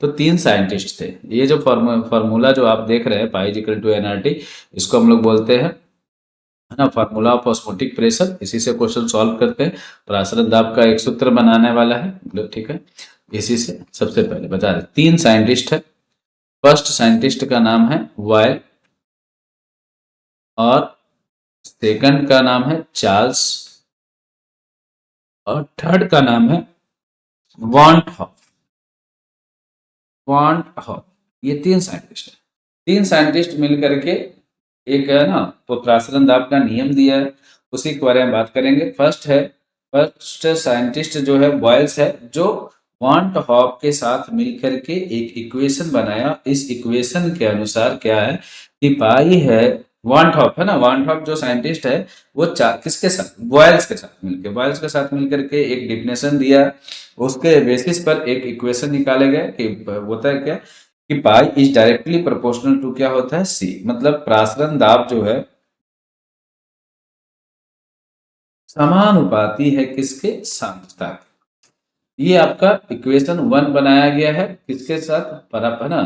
तो तीन साइंटिस्ट थे, ये जो फार्मूला जो आप देख रहे हैं pi equal to N R T, इसको हम लोग बोलते हैं, है ना, फार्मूला ऑफ ऑस्मोटिक प्रेशर। इसी से क्वेश्चन सॉल्व करते हैं। परासरण दाब का एक सूत्र बनाने वाला है, ठीक है, इसी से सबसे पहले बता दें। तीन साइंटिस्ट है, फर्स्ट साइंटिस्ट का नाम है वायल, और सेकंड का नाम है चार्ल्स, और थर्ड का नाम है वॉन्ट हॉफ। वॉन्ट हॉफ, ये तीन साइंटिस्ट है। तीन साइंटिस्ट मिलकर के एक है ना तो परासरण दाब का नियम दिया है, उसी के बारे में बात करेंगे। फर्स्ट साइंटिस्ट जो है बॉयल्स है, जो वॉन्ट हॉफ के साथ मिलकर के एक इक्वेशन बनाया। इस इक्वेशन के अनुसार क्या है कि पाई है, वॉन्ट हॉफ है ना, वॉन्ट हॉफ जो साइंटिस्ट है वो किसके साथ, बॉयल्स के साथ मिलकर के एक डिफिनेशन दिया। उसके बेसिस पर एक इक्वेशन निकाले गए कि होता है क्या कि pi is directly proportional to क्या होता है, सी, मतलब परासरण दाब जो है समानुपाती है किसके, सांद्रता के। ये आपका इक्वेशन वन बनाया गया है किसके साथ, पर है ना,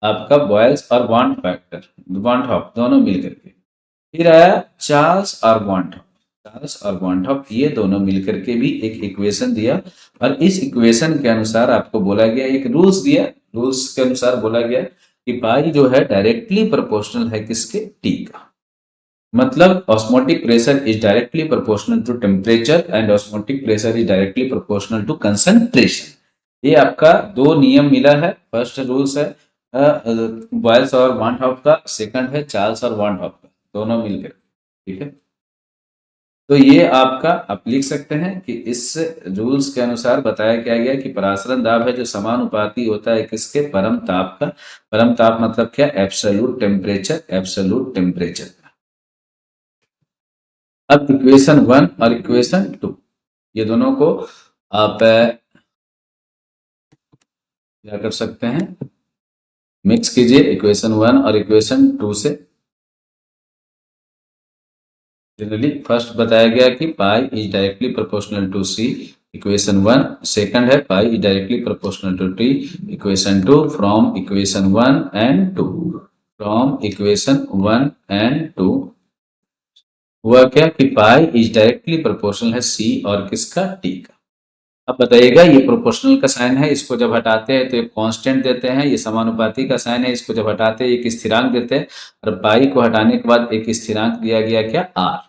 आपका बॉयल्स और वॉन्ट फैक्टर, वॉन्ट हॉफ दोनों मिलकर के। फिर आया चार्ल्स और वॉन्ट हॉफ, चार्ल्स और वॉन्ट हॉफ ये दोनों मिलकर के भी एक इक्वेशन दिया। और इस इक्वेशन के अनुसार आपको बोला गया, एक रूल्स दिया, रूल्स के अनुसार बोला गया कि पाई जो है डायरेक्टली प्रोपोर्शनल है किसके, टी का। मतलब osmotic pressure is directly proportional to temperature and osmotic pressure is directly proportional to concentration. ये आपका दो नियम मिला है। फर्स्ट रूल्स है बॉयल्स और वॉन्ट हॉफ का, सेकंड है चार्ल्स और वॉन्ट हॉफ का, दोनों मिलकर। ठीक है, तो ये आपका आप लिख सकते हैं कि इस रूल्स के अनुसार बताया क्या गया कि परासरण दाब है जो समानुपाती होता है किसके, परम ताप का। परम ताप मतलब क्या, एब्सोल्यूट टेम्परेचर, एब्सोल्यूट टेम्परेचर का। अब इक्वेशन वन और इक्वेशन टू, ये दोनों को आप क्या कर सकते हैं, मिक्स कीजिए इक्वेशन वन और इक्वेशन टू से। जनरली फर्स्ट बताया गया कि pi is directly proportional to C, equation one. Second है pi is directly proportional to T, equation two. From equation one and two, from equation one and two हुआ क्या कि पाई इज डायरेक्टली प्रोपोर्शनल है सी और किसका, टी का। अब बताइएगा, ये प्रोपोर्शनल का साइन है, इसको जब हटाते हैं तो एक कांस्टेंट देते हैं। ये समानुपाती का साइन है, इसको जब हटाते हैं एक स्थिरांक देते हैं। और पाई को हटाने के बाद एक स्थिरांक दिया गया, क्या, आर।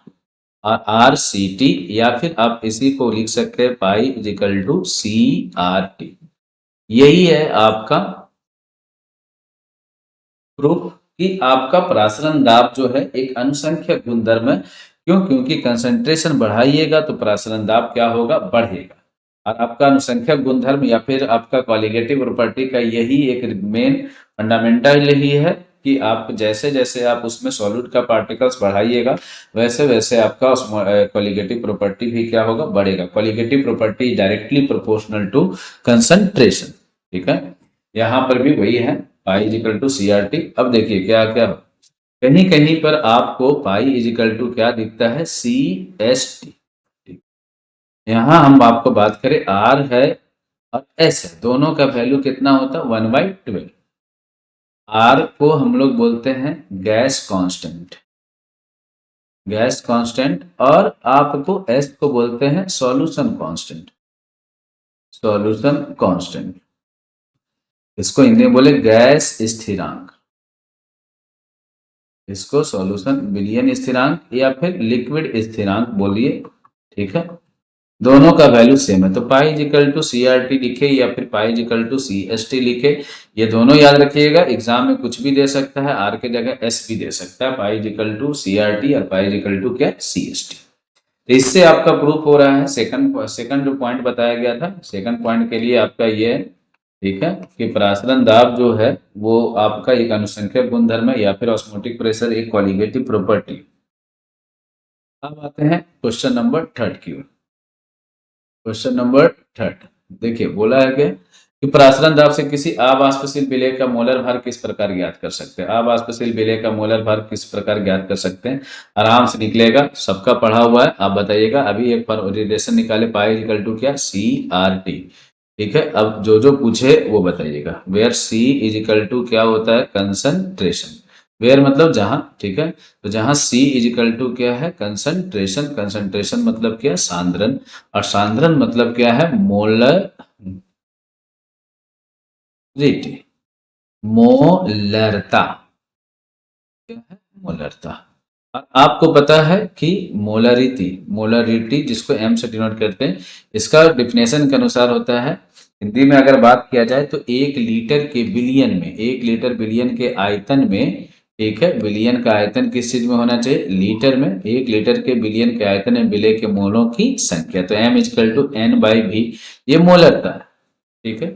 और आर सी टी, या फिर आप इसी को लिख सकते हैं pi is equal to C R T. यही है आपका प्रूफ कि आपका प्रासरण दाब जो है एक अनुसंख्यक गुणधर्म है। क्यों? क्योंकि कंसंट्रेशन बढ़ाइएगा तो प्रासरण दाब क्या होगा, बढ़ेगा। और आपका अनुसंख्यक गुणधर्म या फिर आपका क्वालिटेटिव प्रॉपर्टी का यही एक मेन फंडामेंटल यही है कि आप जैसे जैसे आप उसमें सॉल्यूट का पार्टिकल्स बढ़ाइएगा, वैसे वैसे आपका क्वालिटेटिव प्रॉपर्टी भी क्या होगा, बढ़ेगा। Qualitative property directly proportional to concentration. ठीक है, यहाँ पर भी वही है, pi is equal to C R T. अब देखिए क्या क्या, कहीं कहीं पर आपको पाई इजिकल टू क्या दिखता है, सी एस टी। यहाँ हम आपको बात करें, आर है और एस है, दोनों का वैल्यू कितना होता है, 1/12। आर को हम लोग बोलते हैं गैस कांस्टेंट, गैस कांस्टेंट। और आपको एस को बोलते हैं सॉल्यूशन कांस्टेंट, सॉल्यूशन कांस्टेंट। इसको हिंदी में बोले गैस स्थिरांक, इसको सॉल्यूशन विलयन स्थिरांक या फिर लिक्विड स्थिरांक बोलिए। ठीक है, दोनों का वैल्यू सेम है। तो pi is equal to C R T लिखे या फिर pi is equal to C S T लिखे, ये दोनों याद रखिएगा। एग्जाम में कुछ भी दे सकता है, आर के जगह एस भी दे सकता है, pi is equal to C R T और पाई इजिकल टू क्या, सी एस टी। तो इससे आपका प्रूफ हो रहा है। सेकंड जो पॉइंट बताया गया था, सेकंड पॉइंट के लिए आपका ये है, ठीक है, कि प्रासरण दाब जो है वो आपका एक अनुसंख्यक गुणधर्म है या फिर ऑस्मोटिक प्रेशर एक क्वालिटेटिव प्रॉपर्टी। अब आते हैं क्वेश्चन नंबर थर्ड की ओर। क्वेश्चन नंबर थर्ड, देखिए बोला है कि प्रासरण दाब से किसी अवाष्पशील विलेय का मोलर भार किस प्रकार ज्ञात कर सकते हैं। अवाष्पशील विलेय का मोलर भार किस प्रकार ज्ञात कर सकते हैं, आराम से निकलेगा, सबका पढ़ा हुआ है। आप बताइएगा, अभी एक रिलेशन निकाले, पाई इक्वल टू क्या, सी आर टी। ठीक है, अब जो जो पूछे वो बताइएगा। Where C is equal to क्या होता है, कंसंट्रेशन। वेयर मतलब जहां, ठीक है, तो जहां सी इज इक्वल टू क्या है, कंसंट्रेशन। कंसंट्रेशन मतलब क्या, सांद्रण। और सांद्रण मतलब क्या है, मोलरिटी, मोलरता, क्या है, मोलरता। और आपको पता है कि मोलरिटी, मोलरिटी जिसको एम से डिनोट करते हैं, इसका डिफिनेशन के अनुसार होता है, हिंदी में अगर बात किया जाए तो 1 लीटर के बिलियन में, 1 लीटर बिलियन के आयतन में, ठीक है, बिलियन का आयतन किस चीज में होना चाहिए, लीटर में। 1 लीटर के बिलियन के आयतन में विलेय के मोलों की संख्या, तो M is equal to N by V, ये मोलरता है। ठीक है,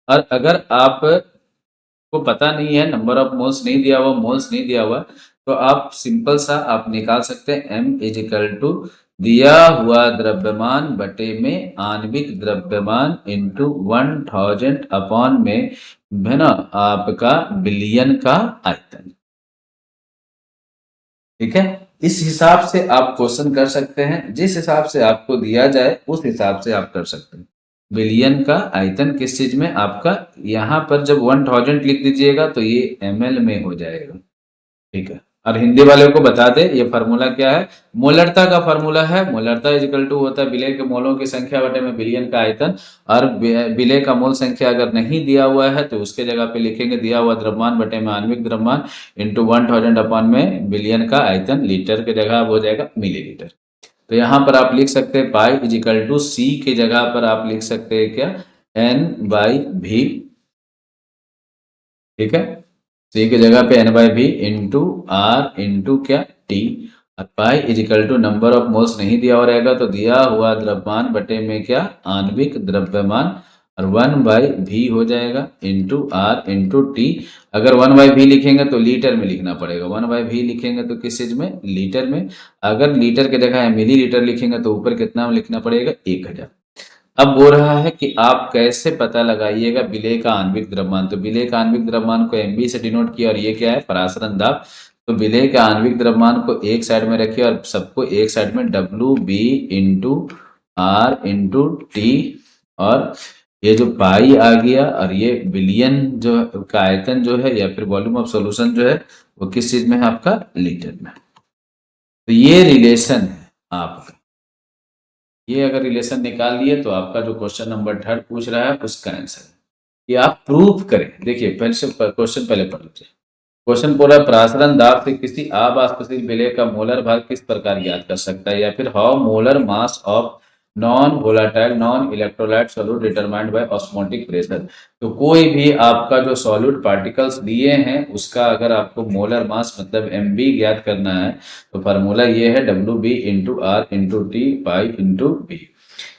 और अगर आप को पता नहीं है, नंबर ऑफ मोल्स नहीं दिया हुआ, मोल्स नहीं दिया हुआ, तो आप सिंपल सा आप निकाल सकते हैं, एम इज इक्वल टू दिया हुआ द्रव्यमान बटे में आणविक द्रव्यमान इंटू 1000 अपॉन में, है ना, आपका बिलियन का आयतन। ठीक है, इस हिसाब से आप क्वेश्चन कर सकते हैं, जिस हिसाब से आपको दिया जाए उस हिसाब से आप कर सकते हैं। बिलियन का आयतन किस चीज में आपका, यहां पर जब 1000 लिख दीजिएगा तो ये ml में हो जाएगा। ठीक है, और हिंदी वाले को बता दे ये फार्मूला क्या है, मोलरता का फार्मूला है। मोलरता इजिकल टू होता है विलेय के मोलों की संख्या बटे में बिलियन का आयतन। और विलेय का मोल संख्या अगर नहीं दिया हुआ है तो उसके जगह पे लिखेंगे दिया हुआ द्रव्यमान बटे में आणविक द्रव्यमान इंटू 1000 अपॉन में बिलियन का आयतन, लीटर के जगह हो जाएगा मिलीलीटर। तो यहाँ पर आप लिख सकते हैं पाई इजिकल टू सी की जगह पर आप लिख सकते हैं क्या, एन बाई भी। ठीक है, सी की जगह पे एन बाई भी इंटू आर इंटू क्या, टी। और pi is equal to number of moles नहीं दिया हुआ रहेगा तो दिया हुआ द्रव्यमान बटे में क्या, आणविक द्रव्यमान। और 1/v हो जाएगा इंटू आर इंटू टी। अगर 1/v लिखेंगे तो लीटर में लिखना पड़ेगा, 1/v लिखेंगे तो किस चीज में, लीटर में। अगर लीटर के जगह मिली लीटर लिखेंगे तो ऊपर कितना लिखना पड़ेगा, 1000। अब बोल रहा है कि आप कैसे पता लगाइएगा विलेय का आणविक द्रव्यमान। तो विलेय का आणविक द्रव्यमान को एमबी से डिनोट किया और ये क्या है, परासरण दाब। तो विलेय का आणविक द्रव्यमान को एक साइड में रखिए और सबको एक साइड में W B into R into T. और ये जो पाई आ गया और ये बिलियन जो का आयतन जो है या फिर वॉल्यूम ऑफ सॉल्यूशन जो है वो किस चीज में है आपका, लीटर में। तो ये रिलेशन है आपका। ये अगर रिलेशन निकाल लिए तो आपका जो क्वेश्चन नंबर 3 पूछ रहा है उसका आंसर है। ये आप प्रूफ करें। देखिए पहले से क्वेश्चन पहले पढ़ लीजिए। क्वेश्चन पूरा प्रासरण दाब से किसी अवाष्पशील विलेय का मोलर भार किस प्रकार ज्ञात कर सकता है, या फिर how molar mass of non volatile non electrolyte solute determined by osmotic pressure. तो कोई भी आपका जो सॉल्यूट पार्टिकल्स दिए हैं उसका अगर आपको मोलर मास मतलब एमबी ज्ञात करना है तो फार्मूला ये है WB/R/T पाई इंटू बी।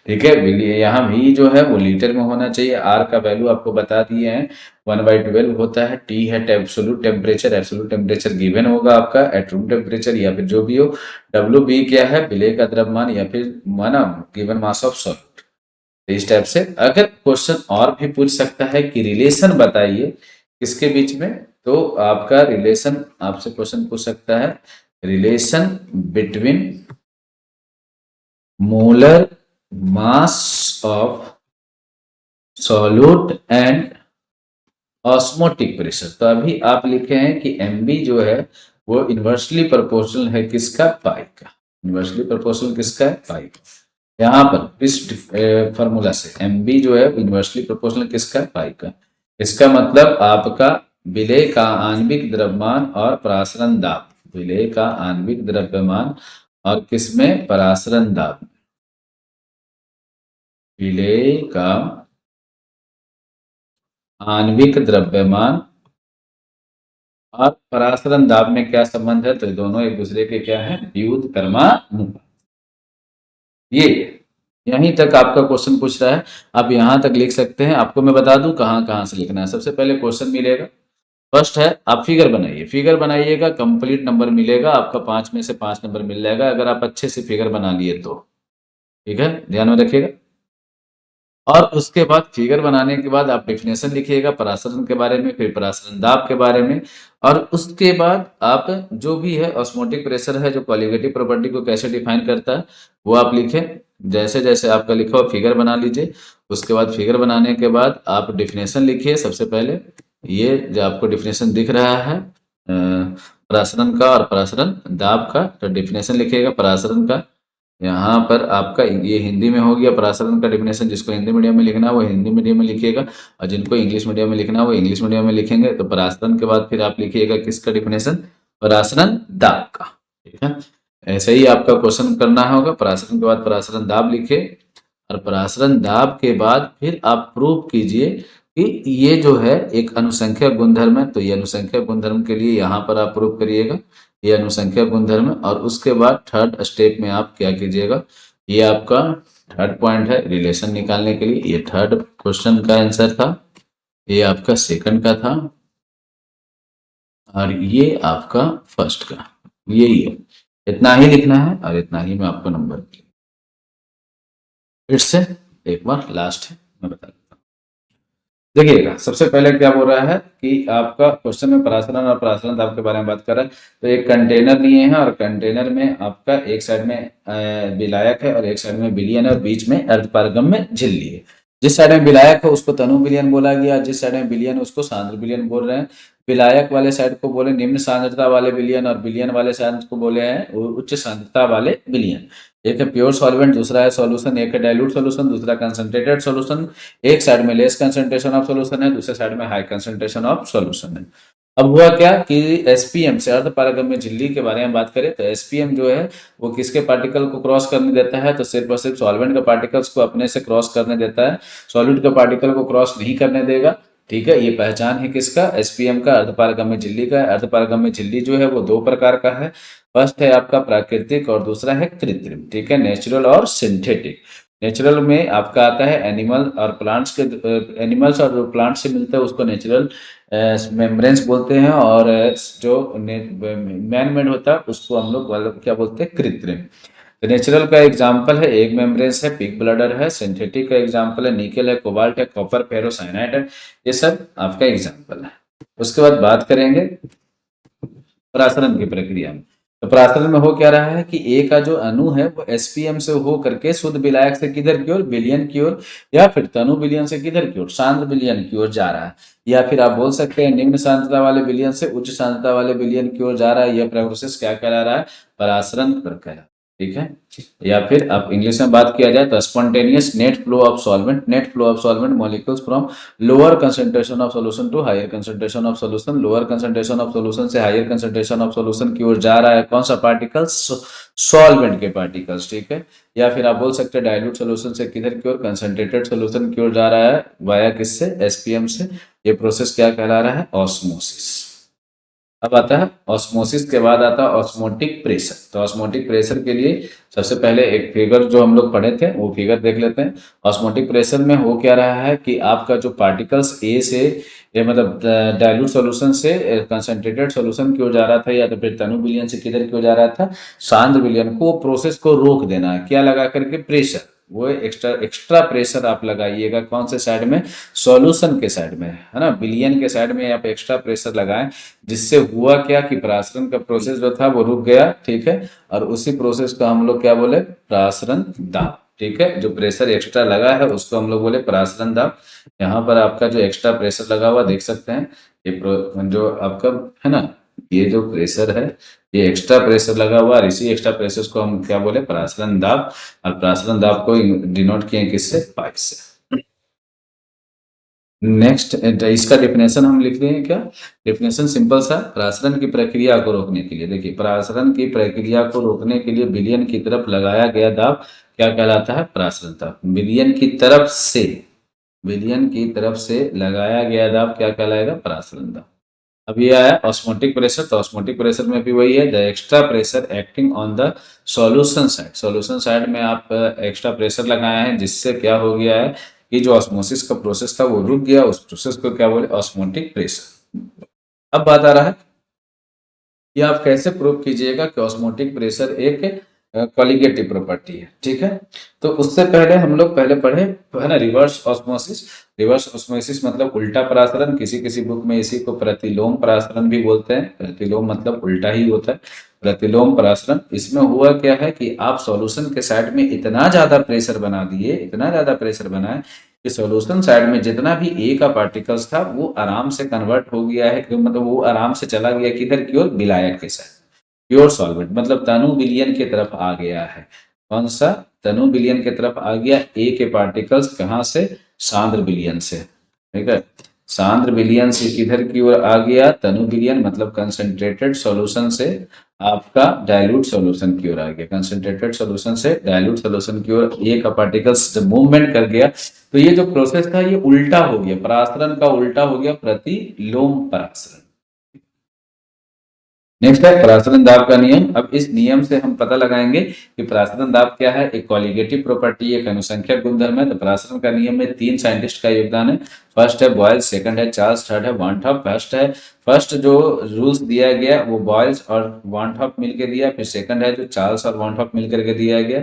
ठीक है, यहाँ भी जो है वो लीटर में होना चाहिए। आर का वैल्यू आपको बता दिए हैं 1/12 होता है। टी है absolute temperature, absolute temperature given होगा आपका एट रूम टेम्परेचर या फिर जो भी हो। डब्ल्यू बी क्या है, विलेय का द्रव्यमान या फिर माना गिवन मास ऑफ सॉल्यूट। इस टाइप से अगर क्वेश्चन और भी पूछ सकता है कि रिलेशन बताइए किसके बीच में, तो आपका रिलेशन आपसे क्वेश्चन पूछ सकता है relation between molar mass of solute and osmotic pressure. तो अभी आप लिखे हैं कि एमबी जो है वो इन्वर्सली प्रोपोर्शनल है किसका, पाई का। इन्वर्सली प्रोपोर्शनल किसका है, पाई का। यहाँ पर इस फॉर्मूला से एमबी जो है इन्वर्सली प्रोपोर्शनल किसका है, पाई का। इसका मतलब आपका विलेय का आणविक द्रव्यमान और परासरण दाब, विलेय का आणविक द्रव्यमान और किसमें, परासरण दाब, विलेय का आणविक द्रव्यमान और परासरण दाब में क्या संबंध है, तो दोनों एक दूसरे के क्या है, व्युत्क्रमानुपात। ये यहीं तक आपका क्वेश्चन पूछ रहा है। आप यहां तक लिख सकते हैं। आपको मैं बता दूं कहां कहां से लिखना है। सबसे पहले क्वेश्चन मिलेगा, फर्स्ट है आप फिगर बनाइए। फिगर बनाइएगा, कंप्लीट नंबर मिलेगा आपका, 5 में से 5 नंबर मिल जाएगा अगर आप अच्छे से फिगर बना लिए तो। ठीक है, ध्यान में रखिएगा। और उसके बाद फिगर बनाने के बाद आप डेफिनेशन लिखिएगा परासरण के बारे में, फिर परासरण दाब के बारे में, और उसके बाद आप जो भी है ऑस्मोटिक प्रेशर है जो कॉलिगेटिव प्रॉपर्टी को कैसे डिफाइन करता है वो आप लिखें। जैसे जैसे आपका लिखा हो फिगर बना लीजिए। उसके बाद फिगर बनाने के बाद आप डेफिनेशन लिखिए। सबसे पहले ये जो आपको डेफिनेशन दिख रहा है परासरण का और परासरण दाब का, तो डेफिनेशन लिखिएगा परासरण का। यहाँ पर आपका ये हिंदी में हो गया परासरण का डेफिनेशन। जिसको हिंदी मीडियम में लिखना है वो हिंदी मीडियम में लिखिएगा, और जिनको इंग्लिश मीडियम में लिखना है वो इंग्लिश मीडियम में लिखेंगे। तो परासरण के बाद फिर आप लिखिएगा किसका डेफिनेशन, परासरण दाब का। ठीक है, ऐसे ही आपका क्वेश्चन करना होगा। परासरण के बाद परासरण दाब लिखे, और परासरण दाब के बाद फिर आप प्रूव कीजिए कि ये जो है एक अनुसंख्या गुणधर्म है। तो ये अनुसंख्या गुणधर्म के लिए यहाँ पर आप प्रूव करिएगा ये अनुसंख्या गुणधर्म है। और उसके बाद थर्ड स्टेप में आप क्या कीजिएगा, ये आपका थर्ड पॉइंट है रिलेशन निकालने के लिए। ये थर्ड क्वेश्चन का आंसर था, ये आपका सेकंड का था, और ये आपका फर्स्ट का। यही है, इतना ही लिखना है और इतना ही में आपको नंबर। फिर से एक बार लास्ट है मैं बता देता हूँ। देखिएगा सबसे पहले क्या बोल रहा है कि आपका क्वेश्चन में परासरण और परासरण दाब के बारे में बात कर रहा है। तो एक कंटेनर लिए हैं और कंटेनर में आपका एक साइड में विलायक है और एक साइड में विलयन है और बीच में अर्धपारगम्य झिल्ली है। जिस साइड में विलायक है उसको तनु विलयन बोला गया, जिस साइड में विलयन उसको सांद्र विलयन बोल रहे हैं। विलायक वाले साइड को बोले निम्न सांद्रता वाले विलयन और विलयन वाले साइड को बोले हैं उच्च सांद्रता वाले विलयन। एक है प्योर सॉल्वेंट, दूसरा है सॉल्यूशन, एक है डाइल्यूट सॉल्यूशन, दूसरा कंसंट्रेटेड सॉल्यूशन। एक साइड में लेस कंसंट्रेशन ऑफ सॉल्यूशन है, दूसरे साइड में हाई कंसंट्रेशन ऑफ सॉल्यूशन है। अब हुआ क्या कि एसपीएम से अर्ध पारगम्य झिल्ली के बारे में बात करें तो एसपीएम जो है वो किसके पार्टिकल को क्रॉस करने देता है, तो सिर्फ और सिर्फ सॉल्वेंट के पार्टिकल्स को अपने से क्रॉस करने देता है, सॉल्यूट के पार्टिकल को क्रॉस नहीं करने देगा। ठीक है, ये पहचान है किसका, एसपीएम का, अर्धपारगम्य झिल्ली का। अर्धपारगम्य झिल्ली जो है वो दो प्रकार का है। फर्स्ट है आपका प्राकृतिक और दूसरा है कृत्रिम। ठीक है, नेचुरल और सिंथेटिक। नेचुरल में आपका आता है एनिमल और प्लांट्स के, एनिमल्स और जो प्लांट से मिलता है उसको नेचुरल मेम्ब्रेन्स बोलते हैं, और जो मैन मेड होता है उसको हम लोग क्या बोलते हैं, कृत्रिम। तो नेचुरल का एग्जाम्पल है एग मेम्ब्रेन्स है, पिग ब्लडर है। सिंथेटिक का एग्जाम्पल है निकेल है, कोबाल्ट है, कॉपर, फेरोसाइनाइड है। ये सब आपका एग्जाम्पल है। उसके बाद बात करेंगे परासरण की प्रक्रिया में। तो परासरण में हो क्या रहा है कि ए का जो अणु है वो एसपीएम से हो करके शुद्ध विलायक से किधर की ओर, विलयन की ओर, या फिर तनु विलयन से किधर की ओर, सांद्र विलयन की ओर जा रहा है। या फिर आप बोल सकते हैं निम्न सांद्रता वाले विलयन से उच्च सांद्रता वाले विलयन की ओर जा रहा है। यह प्रोसेस क्या कहला रहा है, परासरण कहला। ठीक है। या फिर अब इंग्लिश में बात किया जाए तो spontaneous net flow of solvent molecules from lower concentration of solution to higher concentration of solution. Lower concentration of solution से हायर कंसंट्रेशन ऑफ सॉल्यूशन की ओर जा रहा है कौन सा पार्टिकल्स, सॉल्वेंट के पार्टिकल्स, ठीक है। या फिर आप बोल सकते हैं डाइल्यूट सॉल्यूशन से किधर की ओर, कंसंट्रेटेड सॉल्यूशन की ओर जा रहा है वाया किससे, एसपीएम से। ये प्रोसेस क्या कहला रहा है, ऑस्मोसिस। अब आता है ऑस्मोसिस के बाद आता है ऑस्मोटिक प्रेशर। तो ऑस्मोटिक प्रेशर के लिए सबसे पहले एक फिगर जो हम लोग पढ़े थे वो फिगर देख लेते हैं। ऑस्मोटिक प्रेशर में हो क्या रहा है कि आपका जो पार्टिकल्स ए से, ये मतलब डाइल्यूट सॉल्यूशन से कंसंट्रेटेड सॉल्यूशन की ओर जा रहा था, या तो फिर तनु विलयन से किधर की ओर जा रहा था, सांद्र विलयन को, प्रोसेस को रोक देना है। क्या लगा करके, प्रेशर। वो एक्स्ट्रा प्रेशर आप लगाइएगा कौन से साइड में, सॉल्यूशन के साइड में, है ना, विलयन के साइड में आप एक्स्ट्रा प्रेशर लगाएं। जिससे हुआ क्या कि प्रासरण का प्रोसेस जो था वो रुक गया, ठीक है। और उसी प्रोसेस को हम लोग क्या बोले, प्रासरण दाब, ठीक है। जो प्रेशर एक्स्ट्रा लगा है उसको हम लोग बोले प्रासरण दाब। यहाँ पर आपका जो एक्स्ट्रा प्रेशर लगा हुआ देख सकते हैं, ये जो आपका है ना, ये जो प्रेशर है, ये एक्स्ट्रा प्रेशर लगा हुआ, और इसी एक्स्ट्रा प्रेशर को हम क्या बोले, प्रासरण दाब। और प्रासरण दाब को डिनोट किए किससे, पाई से। नेक्स्ट इसका डेफिनेशन हम लिख रहे हैं क्या, डेफिनेशन सिंपल सा, प्रासरण की प्रक्रिया को रोकने के लिए, देखिए प्रासरण की प्रक्रिया को रोकने के लिए विलयन की तरफ लगाया गया दाब क्या कहलाता है, प्रासरण दाब। विलयन की तरफ से, विलयन की तरफ से लगाया गया दाब क्या कहलाएगा, प्रासरण दाब। अब ये आया ऑस्मोटिक प्रेशर। तो ऑस्मोटिक प्रेशर में भी वही है, the extra pressure acting on the solution side. Solution side में आप एक्स्ट्रा प्रेशर लगाए हैं, जिससे क्या हो गया है कि जो ऑस्मोसिस का प्रोसेस था वो रुक गया। उस प्रोसेस को क्या बोले, ऑस्मोटिक प्रेशर। अब बात आ रहा है कि आप कैसे प्रूव कीजिएगा कि ऑस्मोटिक प्रेशर एक कॉलिगेटिव प्रॉपर्टी है, ठीक है। तो उससे पहले हम लोग पहले पढ़े है ना, रिवर्स ऑस्मोसिस। रिवर्स ऑस्मोसिस मतलब उल्टा परासरण, किसी किसी बुक में इसी को प्रतिलोम परासरण भी बोलते हैं। प्रतिलोम मतलब उल्टा ही होता है, प्रतिलोम परासरण। इसमें हुआ क्या है कि आप सॉल्यूशन के साइड में इतना ज्यादा प्रेशर बना दिए, इतना ज्यादा प्रेशर बनाए कि सॉल्यूशन साइड में जितना भी ए का पार्टिकल्स था वो आराम से कन्वर्ट हो गया है, मतलब वो आराम से चला गया किधर की ओर, विलायक के साइड, प्योर सॉल्वेंट, मतलब तनु विलयन की तरफ आ गया है। कौन सा, तनु विलयन की तरफ आ गया। ए के पार्टिकल्स कहां से, सांद्र विलयन से, ठीक है। सांद्र विलयन से किधर की ओर आ गया, तनु विलयन मतलब कंसंट्रेटेड सॉल्यूशन से आपका डाइल्यूट सॉल्यूशन की ओर आ गया। कंसंट्रेटेड सॉल्यूशन से डाइल्यूट सॉल्यूशन की ओर ए का पार्टिकल्स जब मूवमेंट कर गया, तो ये जो प्रोसेस था ये उल्टा हो गया, परासरण का उल्टा हो गया, प्रतिलोम परासरण। नेक्स्ट है परासरण दाब का नियम। अब इस नियम से हम पता लगाएंगे कि परासरण दाब क्या है, एक कॉलिगेटिव प्रॉपर्टी, एक अनुसंख्यक गुणधर्म है। तो परासरण का नियम में 3 साइंटिस्ट का योगदान है। फर्स्ट है बॉयल्स, सेकंड है चार्ल्स, थर्ड है वान टॉप। फर्स्ट जो रूल्स दिया गया वो बॉयल्स और वान टॉप मिलकर दिया, फिर सेकंड है जो चार्ल्स और वान टॉप मिलकर के दिया गया,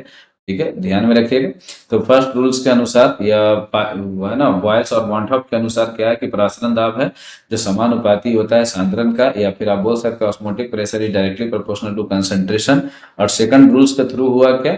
ठीक है, ध्यान में रखिएगा। तो फर्स्ट रूल्स के अनुसार या है ना, बॉयल्स और वान टॉप के अनुसार क्या है कि परासरण दाब है जो समानुपाती होता है सांद्रण का, या फिर आप बोल सकते हैं osmotic pressure is directly proportional to concentration. और सेकंड रूल्स के थ्रू हुआ क्या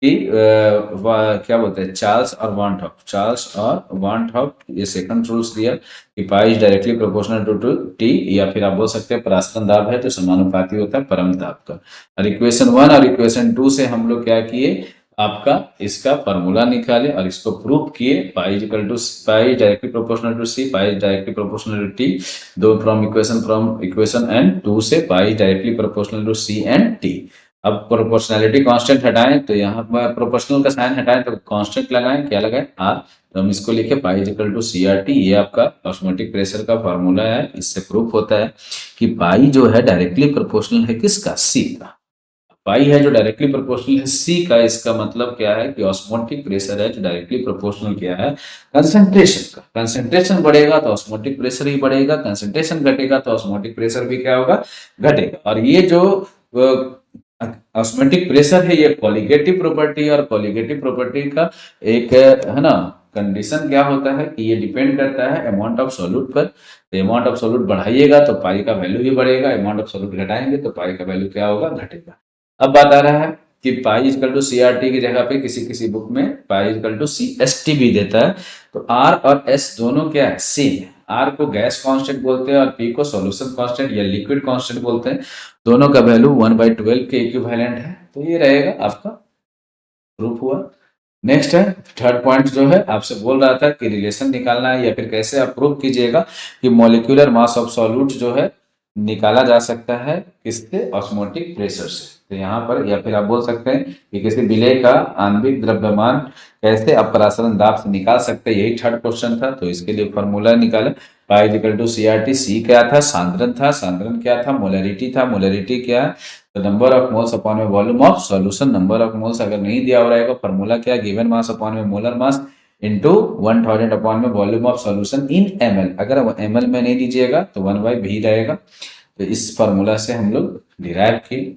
कि क्या बोलते हैं, चार्ल्स और वान टॉप, चार्ल्स और वान टॉप ये सेकंड रूल्स दिया कि pi is directly proportional to T, या फिर आप बोल सकते हैं परासरण दाब है जो समानुपाती होता है परम दाब का। और इक्वेशन 1 और इक्वेशन 2 से हम लोग क्या किए, आपका इसका फॉर्मूला निकाले और इसको प्रूव किए। Pi equal to pi directly proportional to C, pi directly proportional to T. दो फ्रॉम इक्वेशन एंड 2 से pi directly proportional to C and T. अब प्रोपोर्शनैलिटी कांस्टेंट हटाएं तो यहाँ पर प्रोपोर्शनल का साइन हटाएं तो कांस्टेंट लगाएं, क्या लगाएं, आर। तो हम इसको लिखे pi equal to C R T. ये आपका ऑस्मोटिक प्रेशर का फॉर्मूला है। इससे प्रूफ होता है कि पाई जो है डायरेक्टली प्रोपोर्शनल है किसका, सी का। पाई है जो डायरेक्टली प्रोपोर्शनल है सी का, इसका मतलब क्या है कि ऑस्मोटिक प्रेशर है जो डायरेक्टली प्रोपोर्शनल क्या है, कंसंट्रेशन का। कंसंट्रेशन बढ़ेगा तो ऑस्मोटिक प्रेशर ही बढ़ेगा, कंसंट्रेशन घटेगा तो ऑस्मोटिक प्रेशर भी क्या होगा, घटेगा। और ये जो ऑस्मोटिक प्रेशर है ये कॉलिगेटिव प्रॉपर्टी, और कॉलिगेटिव प्रॉपर्टी का एक है ना कंडीशन क्या होता है कि ये डिपेंड करता है अमाउंट ऑफ सॉल्यूट पर। तो अमाउंट ऑफ सॉल्यूट बढ़ाइएगा तो पाई का वैल्यू भी बढ़ेगा, अमाउंट ऑफ सॉल्यूट घटाएंगे तो पाई का वैल्यू क्या होगा, घटेगा। अब बात आ रहा है कि pi equal to C R T की जगह पे किसी किसी बुक में pi equal to C S T भी देता है। तो आर और एस दोनों क्या है, सेम है। आर को गैस कांस्टेंट बोलते हैं और पी को सॉल्यूशन कांस्टेंट या लिक्विड कांस्टेंट बोलते हैं। दोनों का वैल्यू 1/12 के इक्विवेलेंट है। तो ये रहेगा आपका प्रूफ हुआ। नेक्स्ट है थर्ड पॉइंट, जो है आपसे बोल रहा था कि रिलेशन निकालना है या फिर कैसे आप प्रूव कीजिएगा कि मॉलिक्यूलर मास ऑफ सॉल्यूट जो है निकाला जा सकता है किससे, ऑस्मोटिक प्रेशर से। तो यहाँ पर या फिर आप बोल सकते हैं कि किसी विलेय का आणविक द्रव्यमान कैसे अपरासरण दाब से निकाल सकते हैं, यही थर्ड क्वेश्चन था। तो इसके लिए फॉर्मूला निकाले, पाई इक्वल टू CRT। सी क्या था, सांद्रण था, सांद्रण क्या था, मोलरिटी था, मोलरिटी क्या है, तो नंबर ऑफ मोल्स अपॉन में volume of solution. Number of moles अगर नहीं दिया हो रहेगा, फॉर्मूला क्या, गिवन मास अपॉन में मोलर मास इनटू 1000 अपॉन में volume of solution in ml। अगर ml में नहीं दीजिएगा तो 1/v रहेगा। तो इस फॉर्मूला से हम लोग डिराइव किए।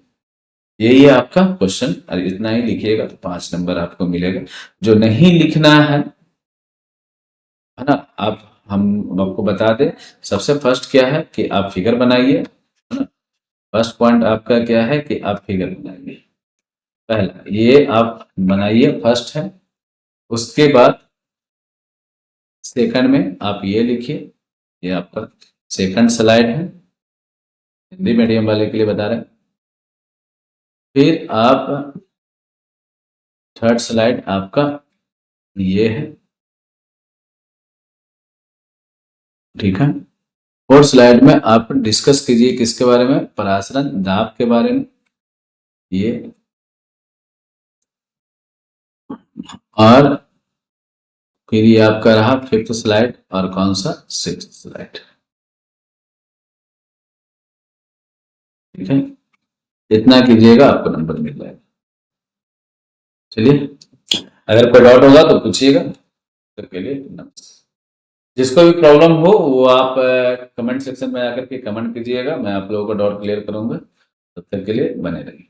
यही है आपका क्वेश्चन, और इतना ही लिखिएगा तो 5 नंबर आपको मिलेगा। जो नहीं लिखना है ना, आप हम आपको बता दें, सबसे फर्स्ट क्या है कि आप फिगर बनाइए, है ना। फर्स्ट पॉइंट आपका क्या है कि आप फिगर बनाइए, पहला ये आप बनाइए, फर्स्ट है। उसके बाद सेकंड में आप ये लिखिए, ये आपका सेकंड स्लाइड है, हिंदी मीडियम वाले के लिए बता रहे हैं। फिर आप थर्ड स्लाइड आपका ये है, ठीक है। फोर्थ स्लाइड में आप डिस्कस कीजिए किसके बारे में, परासरण दाब के बारे में, ये। और फिर ये आपका रहा फिफ्थ स्लाइड, और कौन सा, सिक्स्थ स्लाइड, ठीक है। इतना कीजिएगा, आपको नंबर मिल जाएगा। चलिए, अगर कोई डाउट होगा तो पूछिएगा। तब के लिए नमस्ते। जिसको भी प्रॉब्लम हो वो आप कमेंट सेक्शन में आकर के कमेंट कीजिएगा, मैं आप लोगों को डाउट क्लियर करूंगा। तब तक के लिए बने रहिए।